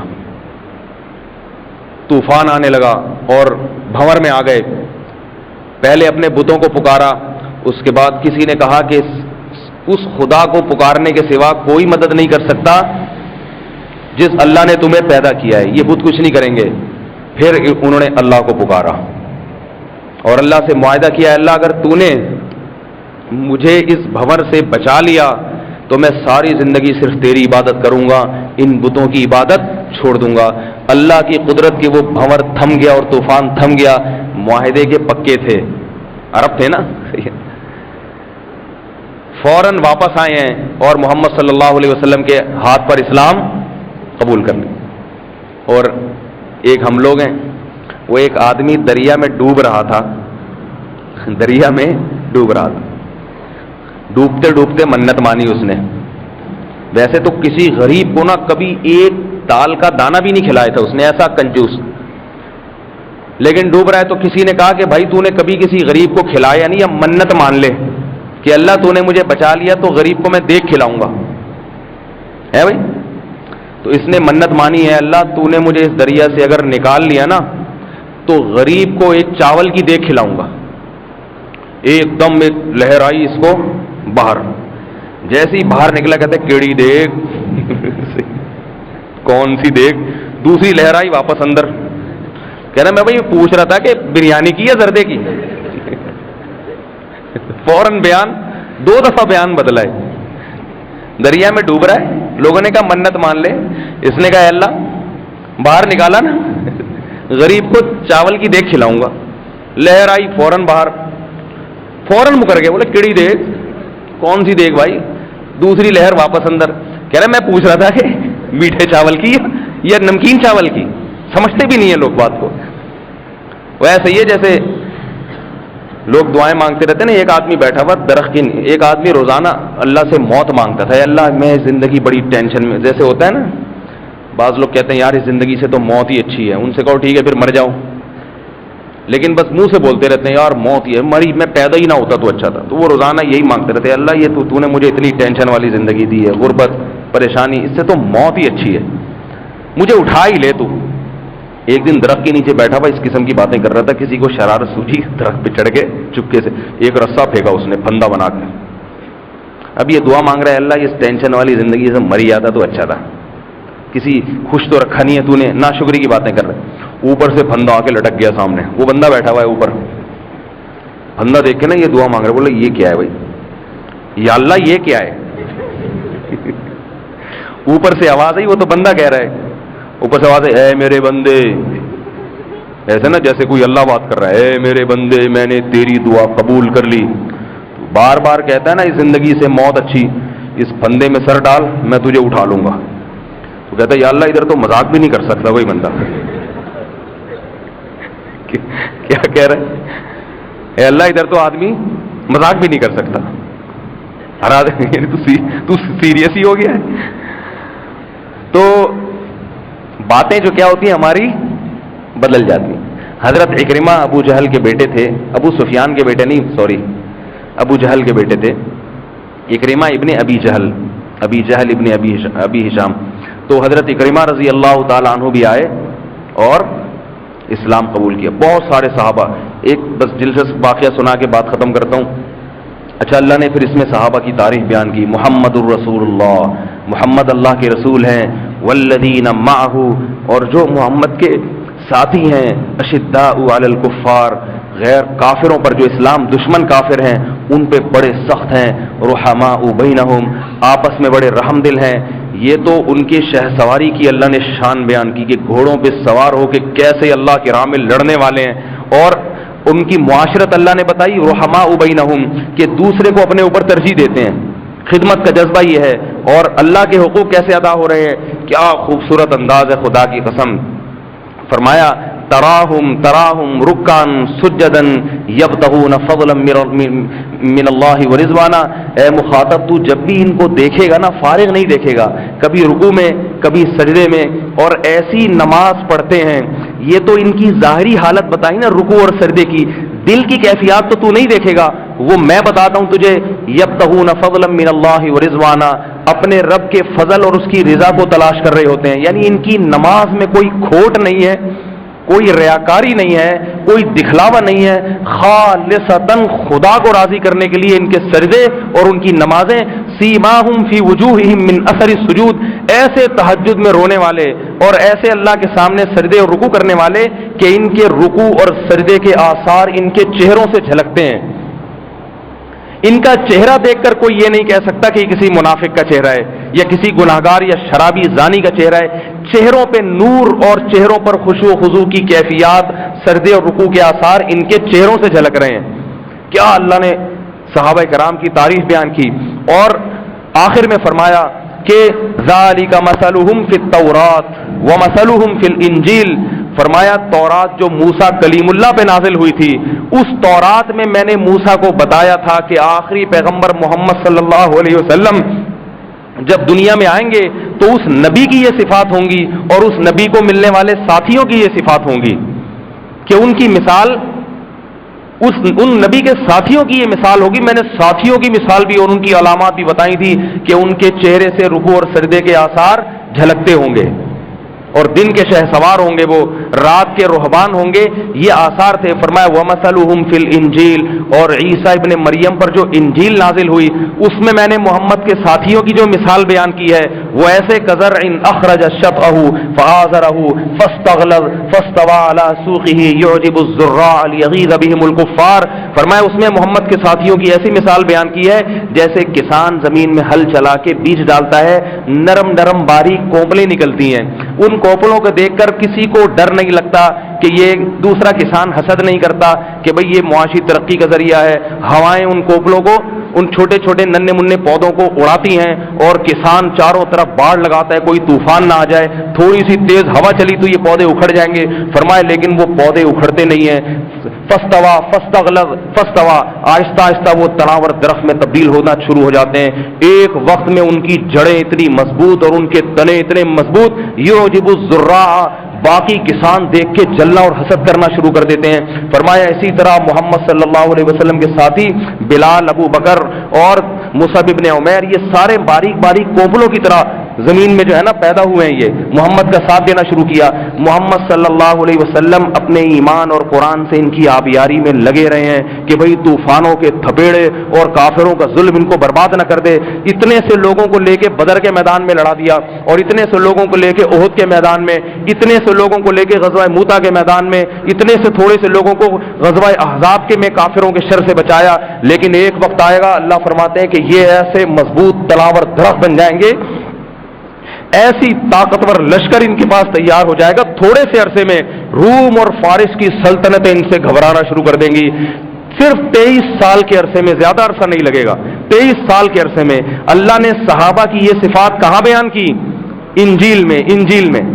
طوفان آنے لگا اور بھنور میں آ گئے۔ پہلے اپنے بتوں کو پکارا، اس کے بعد کسی نے کہا کہ اس خدا کو پکارنے کے سوا کوئی مدد نہیں کر سکتا جس اللہ نے تمہیں پیدا کیا ہے، یہ بت کچھ نہیں کریں گے۔ پھر انہوں نے اللہ کو پکارا اور اللہ سے معاہدہ کیا، اللہ اگر تو نے مجھے اس بھنور سے بچا لیا تو میں ساری زندگی صرف تیری عبادت کروں گا، ان بتوں کی عبادت چھوڑ دوں گا۔ اللہ کی قدرت کے وہ بھنور تھم گیا اور طوفان تھم گیا، معاہدے کے پکے تھے، عرب تھے نا، فوراً واپس آئے ہیں اور محمد صلی اللہ علیہ وسلم کے ہاتھ پر اسلام قبول کر لی۔ اور ایک ہم لوگ ہیں، وہ ایک آدمی دریا میں ڈوب رہا تھا، دریا میں ڈوب رہا تھا، ڈوبتے ڈوبتے منت مانی اس نے۔ ویسے تو کسی غریب کو نا کبھی ایک دال کا دانہ بھی نہیں کھلایا تھا اس نے، ایسا کنجوس، لیکن ڈوب رہا ہے تو کسی نے کہا کہ بھائی تو نے کبھی کسی غریب کو کھلایا نہیں، اب منت مان لے کہ اللہ تو نے مجھے بچا لیا تو غریب کو میں دیکھ کھلاؤں گا، ہے بھائی؟ تو اس نے منت مانی ہے، اللہ تو نے مجھے اس دریا سے اگر نکال لیا نا تو غریب کو ایک چاول کی دیکھ کھلاؤں گا۔ ایک دم ایک لہر آئی اس کو باہر، جیسے ہی باہر نکلا کہتے کیڑی دیکھ کون سی دیکھ، دوسری لہر آئی واپس اندر، کہہ رہا میں بھائی پوچھ رہا تھا کہ بریانی کی یا زردے کی، فوراً بیان، 2 دفعہ بیان بدلا ہے۔ دریا میں ڈوب رہا ہے، لوگوں نے کہا منت مان لے، اس نے کہا اے اللہ باہر نکالا نا غریب کو چاول کی دیکھ کھلاؤں گا، لہر آئی فوراً باہر، فوراً مکر گئے، بولے کیڑی دیکھ، کون سی دیکھ بھائی، دوسری لہر واپس اندر، کہہ رہا میں پوچھ رہا تھا کہ میٹھے چاول کی یا نمکین چاول کی، سمجھتے بھی نہیں ہیں لوگ بات کو۔ وہ ایسا ہی ہے جیسے لوگ دعائیں مانگتے رہتے ہیں نا، ایک آدمی بیٹھا ہوا درخت کی، ایک آدمی روزانہ اللہ سے موت مانگتا تھا، اللہ میں زندگی بڑی ٹینشن میں، جیسے ہوتا ہے نا بعض لوگ کہتے ہیں یار اس زندگی سے تو موت ہی اچھی ہے، ان سے کہو ٹھیک ہے پھر مر جاؤ، لیکن بس منہ سے بولتے رہتے ہیں یار موت ہی ہے، مری میں پیدا ہی نہ ہوتا تو اچھا تھا۔ تو وہ روزانہ یہی مانگتے رہتے ہیں اللہ یہ تو نے مجھے اتنی ٹینشن والی زندگی دی ہے، غربت پریشانی، اس سے تو موت ہی اچھی ہے، مجھے اٹھا ہی لے تو۔ ایک دن درخت کے نیچے بیٹھا ہوا اس قسم کی باتیں کر رہا تھا، کسی کو شرارت سوچی، درخت پہ چڑھ کے چپکے سے ایک رسہ پھینکا اس نے پھندا بنا کے، اب یہ دعا مانگ رہا ہے اللہ اس ٹینشن والی زندگی سے مر جاتا تو اچھا تھا، کسی خوش تو رکھا نہیں ہے تو نے، ناشکری کی باتیں کر رہے۔ اوپر سے پھندا آ کے لٹک گیا سامنے، وہ بندہ بیٹھا ہوا ہے اوپر، پھندا دیکھ کے نا یہ دعا مانگ رہا ہے، بولے یہ کیا ہے بھائی، یا اللہ یہ کیا ہے اوپر سے آواز آئی، وہ تو بندہ کہہ رہا ہے، اوپر سے آواز ہے اے میرے بندے، ایسے نا جیسے کوئی اللہ بات کر رہا ہے، اے میرے بندے میں نے تیری دعا قبول کر لی، بار بار کہتا ہے نا اس زندگی سے موت اچھی، اس پھندے میں سر ڈال میں تجھے اٹھا لوں گا، تو کہتا ہے یا اللہ ادھر تو مذاق بھی نہیں کر سکتا کوئی بندہ کیا کہہ رہا ہے، اے اللہ ادھر تو آدمی مذاق بھی نہیں کر سکتا، ہر آدمی تو سیریس ہی ہو گیا ہے۔ تو باتیں جو کیا ہوتی ہیں ہماری بدل جاتی ہیں۔ حضرت اکرمہ ابو جہل کے بیٹے تھے، ابو سفیان کے بیٹے نہیں، سوری ابو جہل کے بیٹے تھے، اکرمہ ابن ابی جہل، ابی جہل ابن ابی ہشام۔ تو حضرت اکرمہ رضی اللہ تعالی عنہ بھی آئے اور اسلام قبول کیا، بہت سارے صحابہ۔ ایک بس دلچسپ واقعہ سنا کے بات ختم کرتا ہوں۔ اچھا، اللہ نے پھر اس میں صحابہ کی تعریف بیان کی، محمد الرسول اللہ، محمد اللہ کے رسول ہیں، والذین معہ، اور جو محمد کے ساتھی ہیں، اشداء علی الکفار، غیر کافروں پر، جو اسلام دشمن کافر ہیں ان پہ بڑے سخت ہیں، رحماء بینہم، آپس میں بڑے رحم دل ہیں۔ یہ تو ان کی شہ سواری کی اللہ نے شان بیان کی کہ گھوڑوں پہ سوار ہو کے کیسے اللہ کی راہ میں لڑنے والے ہیں، اور ان کی معاشرت اللہ نے بتائی، رحماء بینہم، کہ دوسرے کو اپنے اوپر ترجیح دیتے ہیں، خدمت کا جذبہ یہ ہے، اور اللہ کے حقوق کیسے ادا ہو رہے ہیں، کیا خوبصورت انداز ہے، خدا کی قسم۔ فرمایا تراہم رکعن سجدا یبتغون فضلا من اللہ ورضوانا، اے مخاطب تو جب بھی ان کو دیکھے گا نا، فارغ نہیں دیکھے گا، کبھی رکوع میں کبھی سجدے میں، اور ایسی نماز پڑھتے ہیں۔ یہ تو ان کی ظاہری حالت بتائی نا رکوع اور سجدے کی، دل کی کیفیات تو نہیں دیکھے گا، وہ میں بتاتا ہوں تجھے، یبتغون فضلا من اللہ ورضوانا، اپنے رب کے فضل اور اس کی رضا کو تلاش کر رہے ہوتے ہیں۔ یعنی ان کی نماز میں کوئی کھوٹ نہیں ہے، کوئی ریاکاری نہیں ہے، کوئی دکھلاوا نہیں ہے، خالصتاً خدا کو راضی کرنے کے لیے ان کے سجدے اور ان کی نمازیں، سیماہم فی وجوہہم من اثر السجود، ایسے تہجد میں رونے والے اور ایسے اللہ کے سامنے سجدے اور رکوع کرنے والے کہ ان کے رکوع اور سجدے کے آثار ان کے چہروں سے جھلکتے ہیں۔ ان کا چہرہ دیکھ کر کوئی یہ نہیں کہہ سکتا کہ یہ کسی منافق کا چہرہ ہے یا کسی گناہگار یا شرابی زانی کا چہرہ ہے۔ چہروں پہ نور اور چہروں پر خشوع و خضوع کی کیفیات، سجدے اور رکوع کے آثار ان کے چہروں سے جھلک رہے ہیں۔ کیا اللہ نے صحابہ کرام کی تعریف بیان کی، اور آخر میں فرمایا کہ ذالک مثلہم فی التوراۃ ومثلہم فی الانجیل، فرمایا تورات جو موسیٰ کلیم اللہ پہ نازل ہوئی تھی، اس تورات میں نے موسیٰ کو بتایا تھا کہ آخری پیغمبر محمد صلی اللہ علیہ وسلم جب دنیا میں آئیں گے تو اس نبی کی یہ صفات ہوں گی اور اس نبی کو ملنے والے ساتھیوں کی یہ صفات ہوں گی کہ ان کی مثال، ان نبی کے ساتھیوں کی یہ مثال ہوگی۔ میں نے ساتھیوں کی مثال بھی اور ان کی علامات بھی بتائی تھی کہ ان کے چہرے سے رکوع اور سجدے کے آثار جھلکتے ہوں گے، اور دن کے شہ سوار ہوں گے، وہ رات کے رہبان ہوں گے، یہ آثار تھے۔ فرمایا وَمَثَلُهُمْ فِي الْإِنْجِيلِ، اور عیسیٰ ابن مریم پر جو انجیل نازل ہوئی اس میں نے محمد کے ساتھیوں کی جو مثال بیان کی ہے، وہ ایسے كَزَرْعٍ أَخْرَجَ شَطْأَهُ فَآزَرَهُ فَاسْتَغْلَظَ فَاسْتَوَىٰ عَلَىٰ سُوقِهِ يُعْجِبُ الزُّرَّاعَ لِيَغِيظَ بِهِمُ الْكُفَّارَ۔ فرمایا اس میں محمد کے ساتھیوں کی ایسی مثال بیان کی ہے جیسے کسان زمین میں ہل چلا کے بیج ڈالتا ہے، نرم نرم باریک کونپلیں نکلتی ہیں، ان کوپلوں کو دیکھ کر کسی کو ڈر نہیں لگتا کہ یہ دوسرا کسان حسد نہیں کرتا کہ بھئی یہ معاشی ترقی کا ذریعہ ہے۔ ہوائیں ان کوپلوں کو، ان چھوٹے چھوٹے ننھے منھے پودوں کو اڑاتی ہیں، اور کسان چاروں طرف باڑ لگاتا ہے کوئی طوفان نہ آ جائے، تھوڑی سی تیز ہوا چلی تو یہ پودے اکھڑ جائیں گے۔ فرمائے لیکن وہ پودے اکھڑتے نہیں ہیں۔ فاستوى فاستغلظ فاستوى، آہستہ آہستہ وہ تناور درخت میں تبدیل ہونا شروع ہو جاتے ہیں۔ ایک وقت میں ان کی جڑیں اتنی مضبوط اور ان کے تنے اتنے مضبوط، يعجب الزراع، باقی کسان دیکھ کے جلنا اور حسد کرنا شروع کر دیتے ہیں۔ فرمایا اسی طرح محمد صلی اللہ علیہ وسلم کے ساتھی بلال، ابو بکر اور مصعب ابن عمیر، یہ سارے باریک باریک کوپلوں کی طرح زمین میں جو ہے نا پیدا ہوئے ہیں، یہ محمد کا ساتھ دینا شروع کیا۔ محمد صلی اللہ علیہ وسلم اپنے ایمان اور قرآن سے ان کی آبیاری میں لگے رہے ہیں کہ بھئی طوفانوں کے تھپیڑے اور کافروں کا ظلم ان کو برباد نہ کر دے۔ اتنے سے لوگوں کو لے کے بدر کے میدان میں لڑا دیا، اور اتنے سے لوگوں کو لے کے احد کے میدان میں، اتنے سے لوگوں کو لے کے غزوہ موتا کے میدان میں، اتنے سے تھوڑے سے لوگوں کو غزوہ احزاب کے میں کافروں کے شر سے بچایا۔ لیکن ایک وقت آئے گا، اللہ فرماتے ہیں کہ یہ ایسے مضبوط تناور درخت بن جائیں گے، ایسی طاقتور لشکر ان کے پاس تیار ہو جائے گا، تھوڑے سے عرصے میں روم اور فارس کی سلطنتیں ان سے گھبرانا شروع کر دیں گی۔ صرف 23 سال کے عرصے میں، زیادہ عرصہ نہیں لگے گا، 23 سال کے عرصے میں اللہ نے صحابہ کی یہ صفات کہاں بیان کی؟ انجیل میں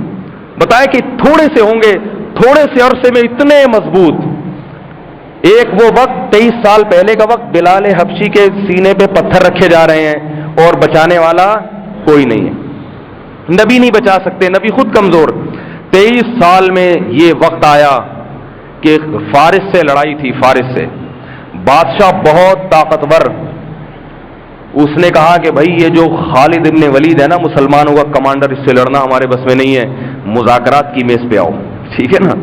بتایا کہ تھوڑے سے ہوں گے، تھوڑے سے عرصے میں اتنے مضبوط۔ ایک وہ وقت 23 سال پہلے کا وقت، بلال حبشی کے سینے پہ پتھر رکھے جا رہے ہیں اور بچانے والا کوئی نہیں ہے، نبی نہیں بچا سکتے، نبی خود کمزور۔ 23 سال میں یہ وقت آیا کہ فارس سے لڑائی تھی، فارس سے بادشاہ بہت طاقتور، اس نے کہا کہ بھائی یہ جو خالد ابن ولید ہے نا مسلمانوں کا کمانڈر، اس سے لڑنا ہمارے بس میں نہیں ہے، مذاکرات کی میز پہ آؤ، ٹھیک ہے نا۔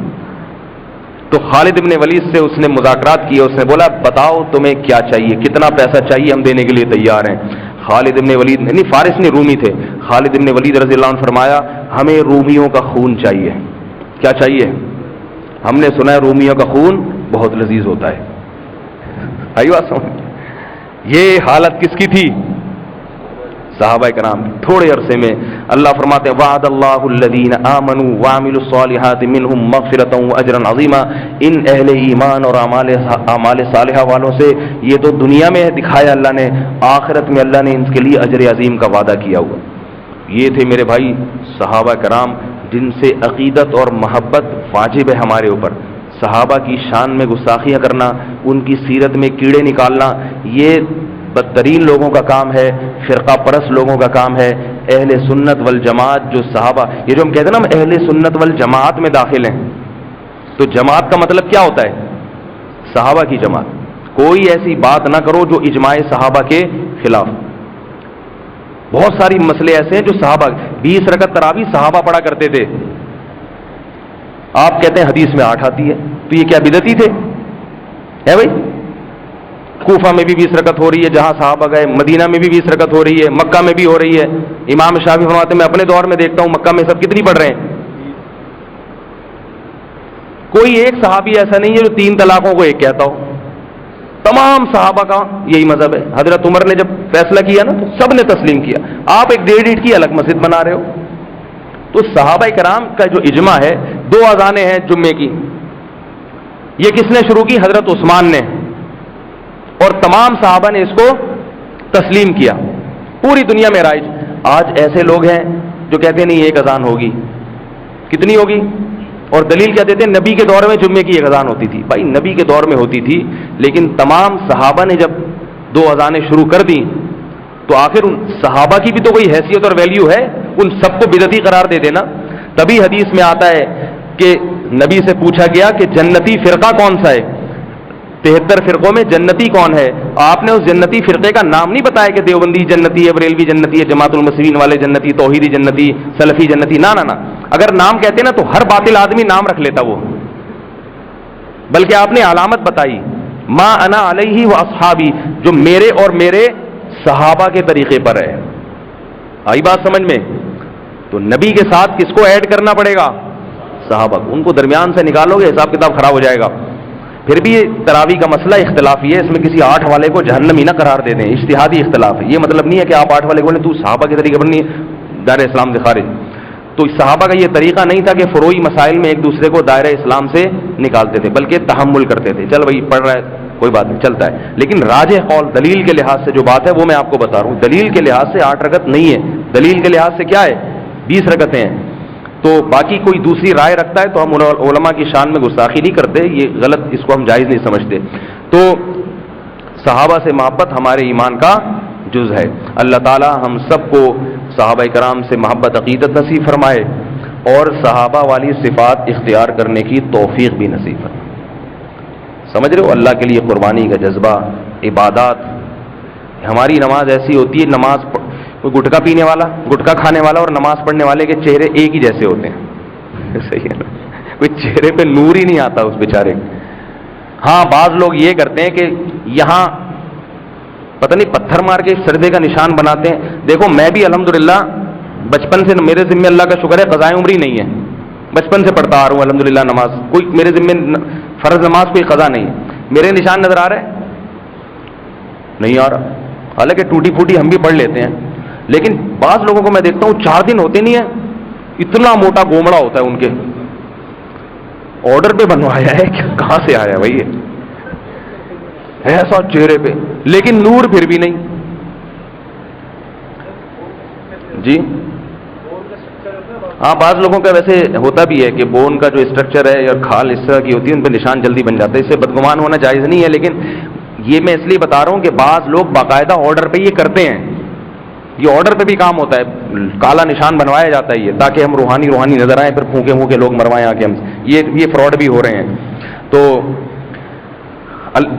تو خالد ابن ولید سے اس نے مذاکرات کیے، اس نے بولا بتاؤ تمہیں کیا چاہیے، کتنا پیسہ چاہیے، ہم دینے کے لیے تیار ہیں۔ خالد ابن ولید نہیں، فارس نہیں، رومی تھے، خالد ابن ولید رضی اللہ عنہ فرمایا ہمیں رومیوں کا خون چاہیے۔ کیا چاہیے؟ ہم نے سنا ہے رومیوں کا خون بہت لذیذ ہوتا ہے۔ آئی بات سمجھ؟ یہ حالت کس کی تھی؟ صحابہ کرام۔ تھوڑے عرصے میں اللہ فرماتے ہیں وعد اللہ الذین آمنوا وعملوا الصالحات منہم مغفرۃ واجرا عظیما، ان اہل ایمان اور اعمال صالحہ والوں سے یہ تو دنیا میں دکھایا اللہ نے، آخرت میں اللہ نے ان کے لیے اجر عظیم کا وعدہ کیا ہوا۔ یہ تھے میرے بھائی صحابہ کرام جن سے عقیدت اور محبت واجب ہے ہمارے اوپر۔ صحابہ کی شان میں گستاخیاں کرنا، ان کی سیرت میں کیڑے نکالنا، یہ بدترین لوگوں کا کام ہے، فرقہ پرست لوگوں کا کام ہے۔ اہل سنت والجماعت جو صحابہ، یہ جو ہم کہتے ہیں نا ہم اہل سنت والجماعت میں داخل ہیں، تو جماعت کا مطلب کیا ہوتا ہے؟ صحابہ کی جماعت۔ کوئی ایسی بات نہ کرو جو اجماع صحابہ کے خلاف۔ بہت ساری مسئلے ایسے ہیں جو صحابہ 20 رکعت تراویح صحابہ پڑھا کرتے تھے، آپ کہتے ہیں حدیث میں 8 آتی ہے، تو یہ کیا بدعتی تھے؟ ہے بھائی؟ کوفہ میں بھی 20 رکعت ہو رہی ہے جہاں صحابہ گئے، مدینہ میں بھی 20 رکعت ہو رہی ہے، مکہ میں بھی ہو رہی ہے۔ امام شافعی فرماتے ہیں میں اپنے دور میں دیکھتا ہوں مکہ میں سب کتنی پڑھ رہے ہیں؟ کوئی ایک صحابی ایسا نہیں ہے جو 3 طلاقوں کو ایک کہتا ہو، تمام صحابہ کا یہی مذہب ہے۔ حضرت عمر نے جب فیصلہ کیا نا تو سب نے تسلیم کیا، آپ ایک 1.5 اینٹ کی الگ مسجد بنا رہے ہو۔ تو صحابہ کرام کا جو اجماع ہے، 2 اذانیں ہیں جمعے کی، یہ کس نے شروع کی؟ حضرت عثمان نے، اور تمام صحابہ نے اس کو تسلیم کیا، پوری دنیا میں رائج۔ آج ایسے لوگ ہیں جو کہتے ہیں نہیں 1 اذان ہوگی، کتنی ہوگی؟ اور دلیل کیا دیتے ہیں؟ نبی کے دور میں جمعے کی 1 اذان ہوتی تھی۔ بھائی نبی کے دور میں ہوتی تھی، لیکن تمام صحابہ نے جب 2 اذانیں شروع کر دی تو آخر ان صحابہ کی بھی تو کوئی حیثیت اور ویلیو ہے، ان سب کو بدعتی قرار دے دینا۔ تبھی حدیث میں آتا ہے کہ نبی سے پوچھا گیا کہ جنتی فرقہ کون سا ہے، 73 فرقوں میں جنتی کون ہے؟ آپ نے اس جنتی فرقے کا نام نہیں بتایا کہ دیوبندی جنتی ہے، بریلوی جنتی ہے، جماعت المسلمین والے جنتی، توحیدی جنتی، سلفی جنتی، نہ نہ نہ۔ اگر نام کہتے نا تو ہر باطل آدمی نام رکھ لیتا وہ، بلکہ آپ نے علامت بتائی ما انا علیہ و اصحابی، جو میرے اور میرے صحابہ کے طریقے پر ہے۔ آئی بات سمجھ میں؟ تو نبی کے ساتھ کس کو ایڈ کرنا پڑے گا؟ صحابہ کو۔ ان کو درمیان سے نکالو گے حساب کتاب خراب ہو جائے گا۔ پھر بھی یہ تراویح کا مسئلہ اختلافی ہے، اس میں کسی 8 والے کو جہنمی نہ قرار دے دیں، اجتہادی اختلاف ہے۔ یہ مطلب نہیں ہے کہ آپ 8 والے کو بولیں تو صحابہ کے طریقے پر نہیں، دائرہ اسلام سے خارج۔ تو صحابہ کا یہ طریقہ نہیں تھا کہ فروعی مسائل میں ایک دوسرے کو دائرہ اسلام سے نکالتے تھے، بلکہ تحمل کرتے تھے، چل بھائی پڑھ رہا ہے کوئی بات نہیں، چلتا ہے۔ لیکن راجح قول دلیل کے لحاظ سے جو بات ہے وہ میں آپ کو بتا رہا ہوں، دلیل کے لحاظ سے 8 رکعت نہیں ہے، دلیل کے لحاظ سے کیا ہے؟ 20 رکعتیں ہیں۔ تو باقی کوئی دوسری رائے رکھتا ہے تو ہم علماء کی شان میں گستاخی نہیں کرتے، یہ غلط، اس کو ہم جائز نہیں سمجھتے۔ تو صحابہ سے محبت ہمارے ایمان کا جز ہے۔ اللہ تعالی ہم سب کو صحابہ کرام سے محبت عقیدت نصیب فرمائے اور صحابہ والی صفات اختیار کرنے کی توفیق بھی نصیب فرمائے۔ سمجھ رہے ہو؟ اللہ کے لیے قربانی کا جذبہ، عبادات۔ ہماری نماز ایسی ہوتی ہے، نماز کوئی گٹکا پینے والا، گٹکا کھانے والا اور نماز پڑھنے والے کے چہرے ایک ہی جیسے ہوتے ہیں، صحیح ہے نا؟ کوئی چہرے پہ نور ہی نہیں آتا اس بیچارے۔ ہاں بعض لوگ یہ کرتے ہیں کہ یہاں پتہ نہیں پتھر مار کے سردے کا نشان بناتے ہیں۔ دیکھو میں بھی الحمدللہ بچپن سے، میرے ذمہ اللہ کا شکر ہے قضائے عمری نہیں ہے، بچپن سے پڑھتا آ رہا ہوں الحمدللہ نماز، کوئی میرے ذمہ فرض نماز کوئی قضا نہیں ہے۔ میرے نشان نظر آ رہے ہیں؟ نہیں آ رہا، حالانکہ ٹوٹی پھوٹی ہم بھی پڑھ لیتے ہیں، لیکن بعض لوگوں کو میں دیکھتا ہوں 4 دن ہوتے نہیں ہیں، اتنا موٹا گومڑا ہوتا ہے ان کے، آرڈر پہ بنوایا ہے کہ کہاں سے آیا بھائی یہ ایسا چہرے پہ، لیکن نور پھر بھی نہیں۔ جی ہاں بعض لوگوں کا ویسے ہوتا بھی ہے کہ بون کا جو اسٹرکچر ہے یا کھال اس طرح کی ہوتی ہے ان پہ نشان جلدی بن جاتا ہے، اس سے بدگمان ہونا جائز نہیں ہے، لیکن یہ میں اس لیے بتا رہا ہوں کہ بعض لوگ باقاعدہ آرڈر پہ یہ کرتے ہیں، یہ آرڈر پہ بھی کام ہوتا ہے، کالا نشان بنوایا جاتا ہے یہ تاکہ ہم روحانی نظر آئیں، پھر پھونکے لوگ مروائیں آ کے ہم، یہ فراڈ بھی ہو رہے ہیں۔ تو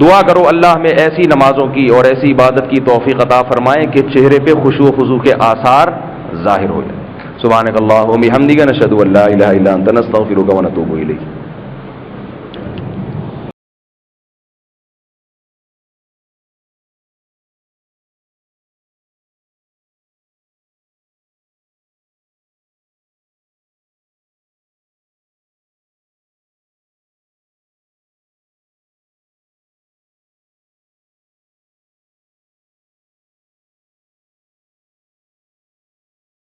دعا کرو اللہ ہمیں ایسی نمازوں کی اور ایسی عبادت کی توفیق عطا فرمائے کہ چہرے پہ خشوع و خضوع کے آثار ظاہر ہو جائیں۔ سبحانک اللہم و بحمدک، نشہد ان لا الہ الا انت، نستغفرک و نتوب الیک۔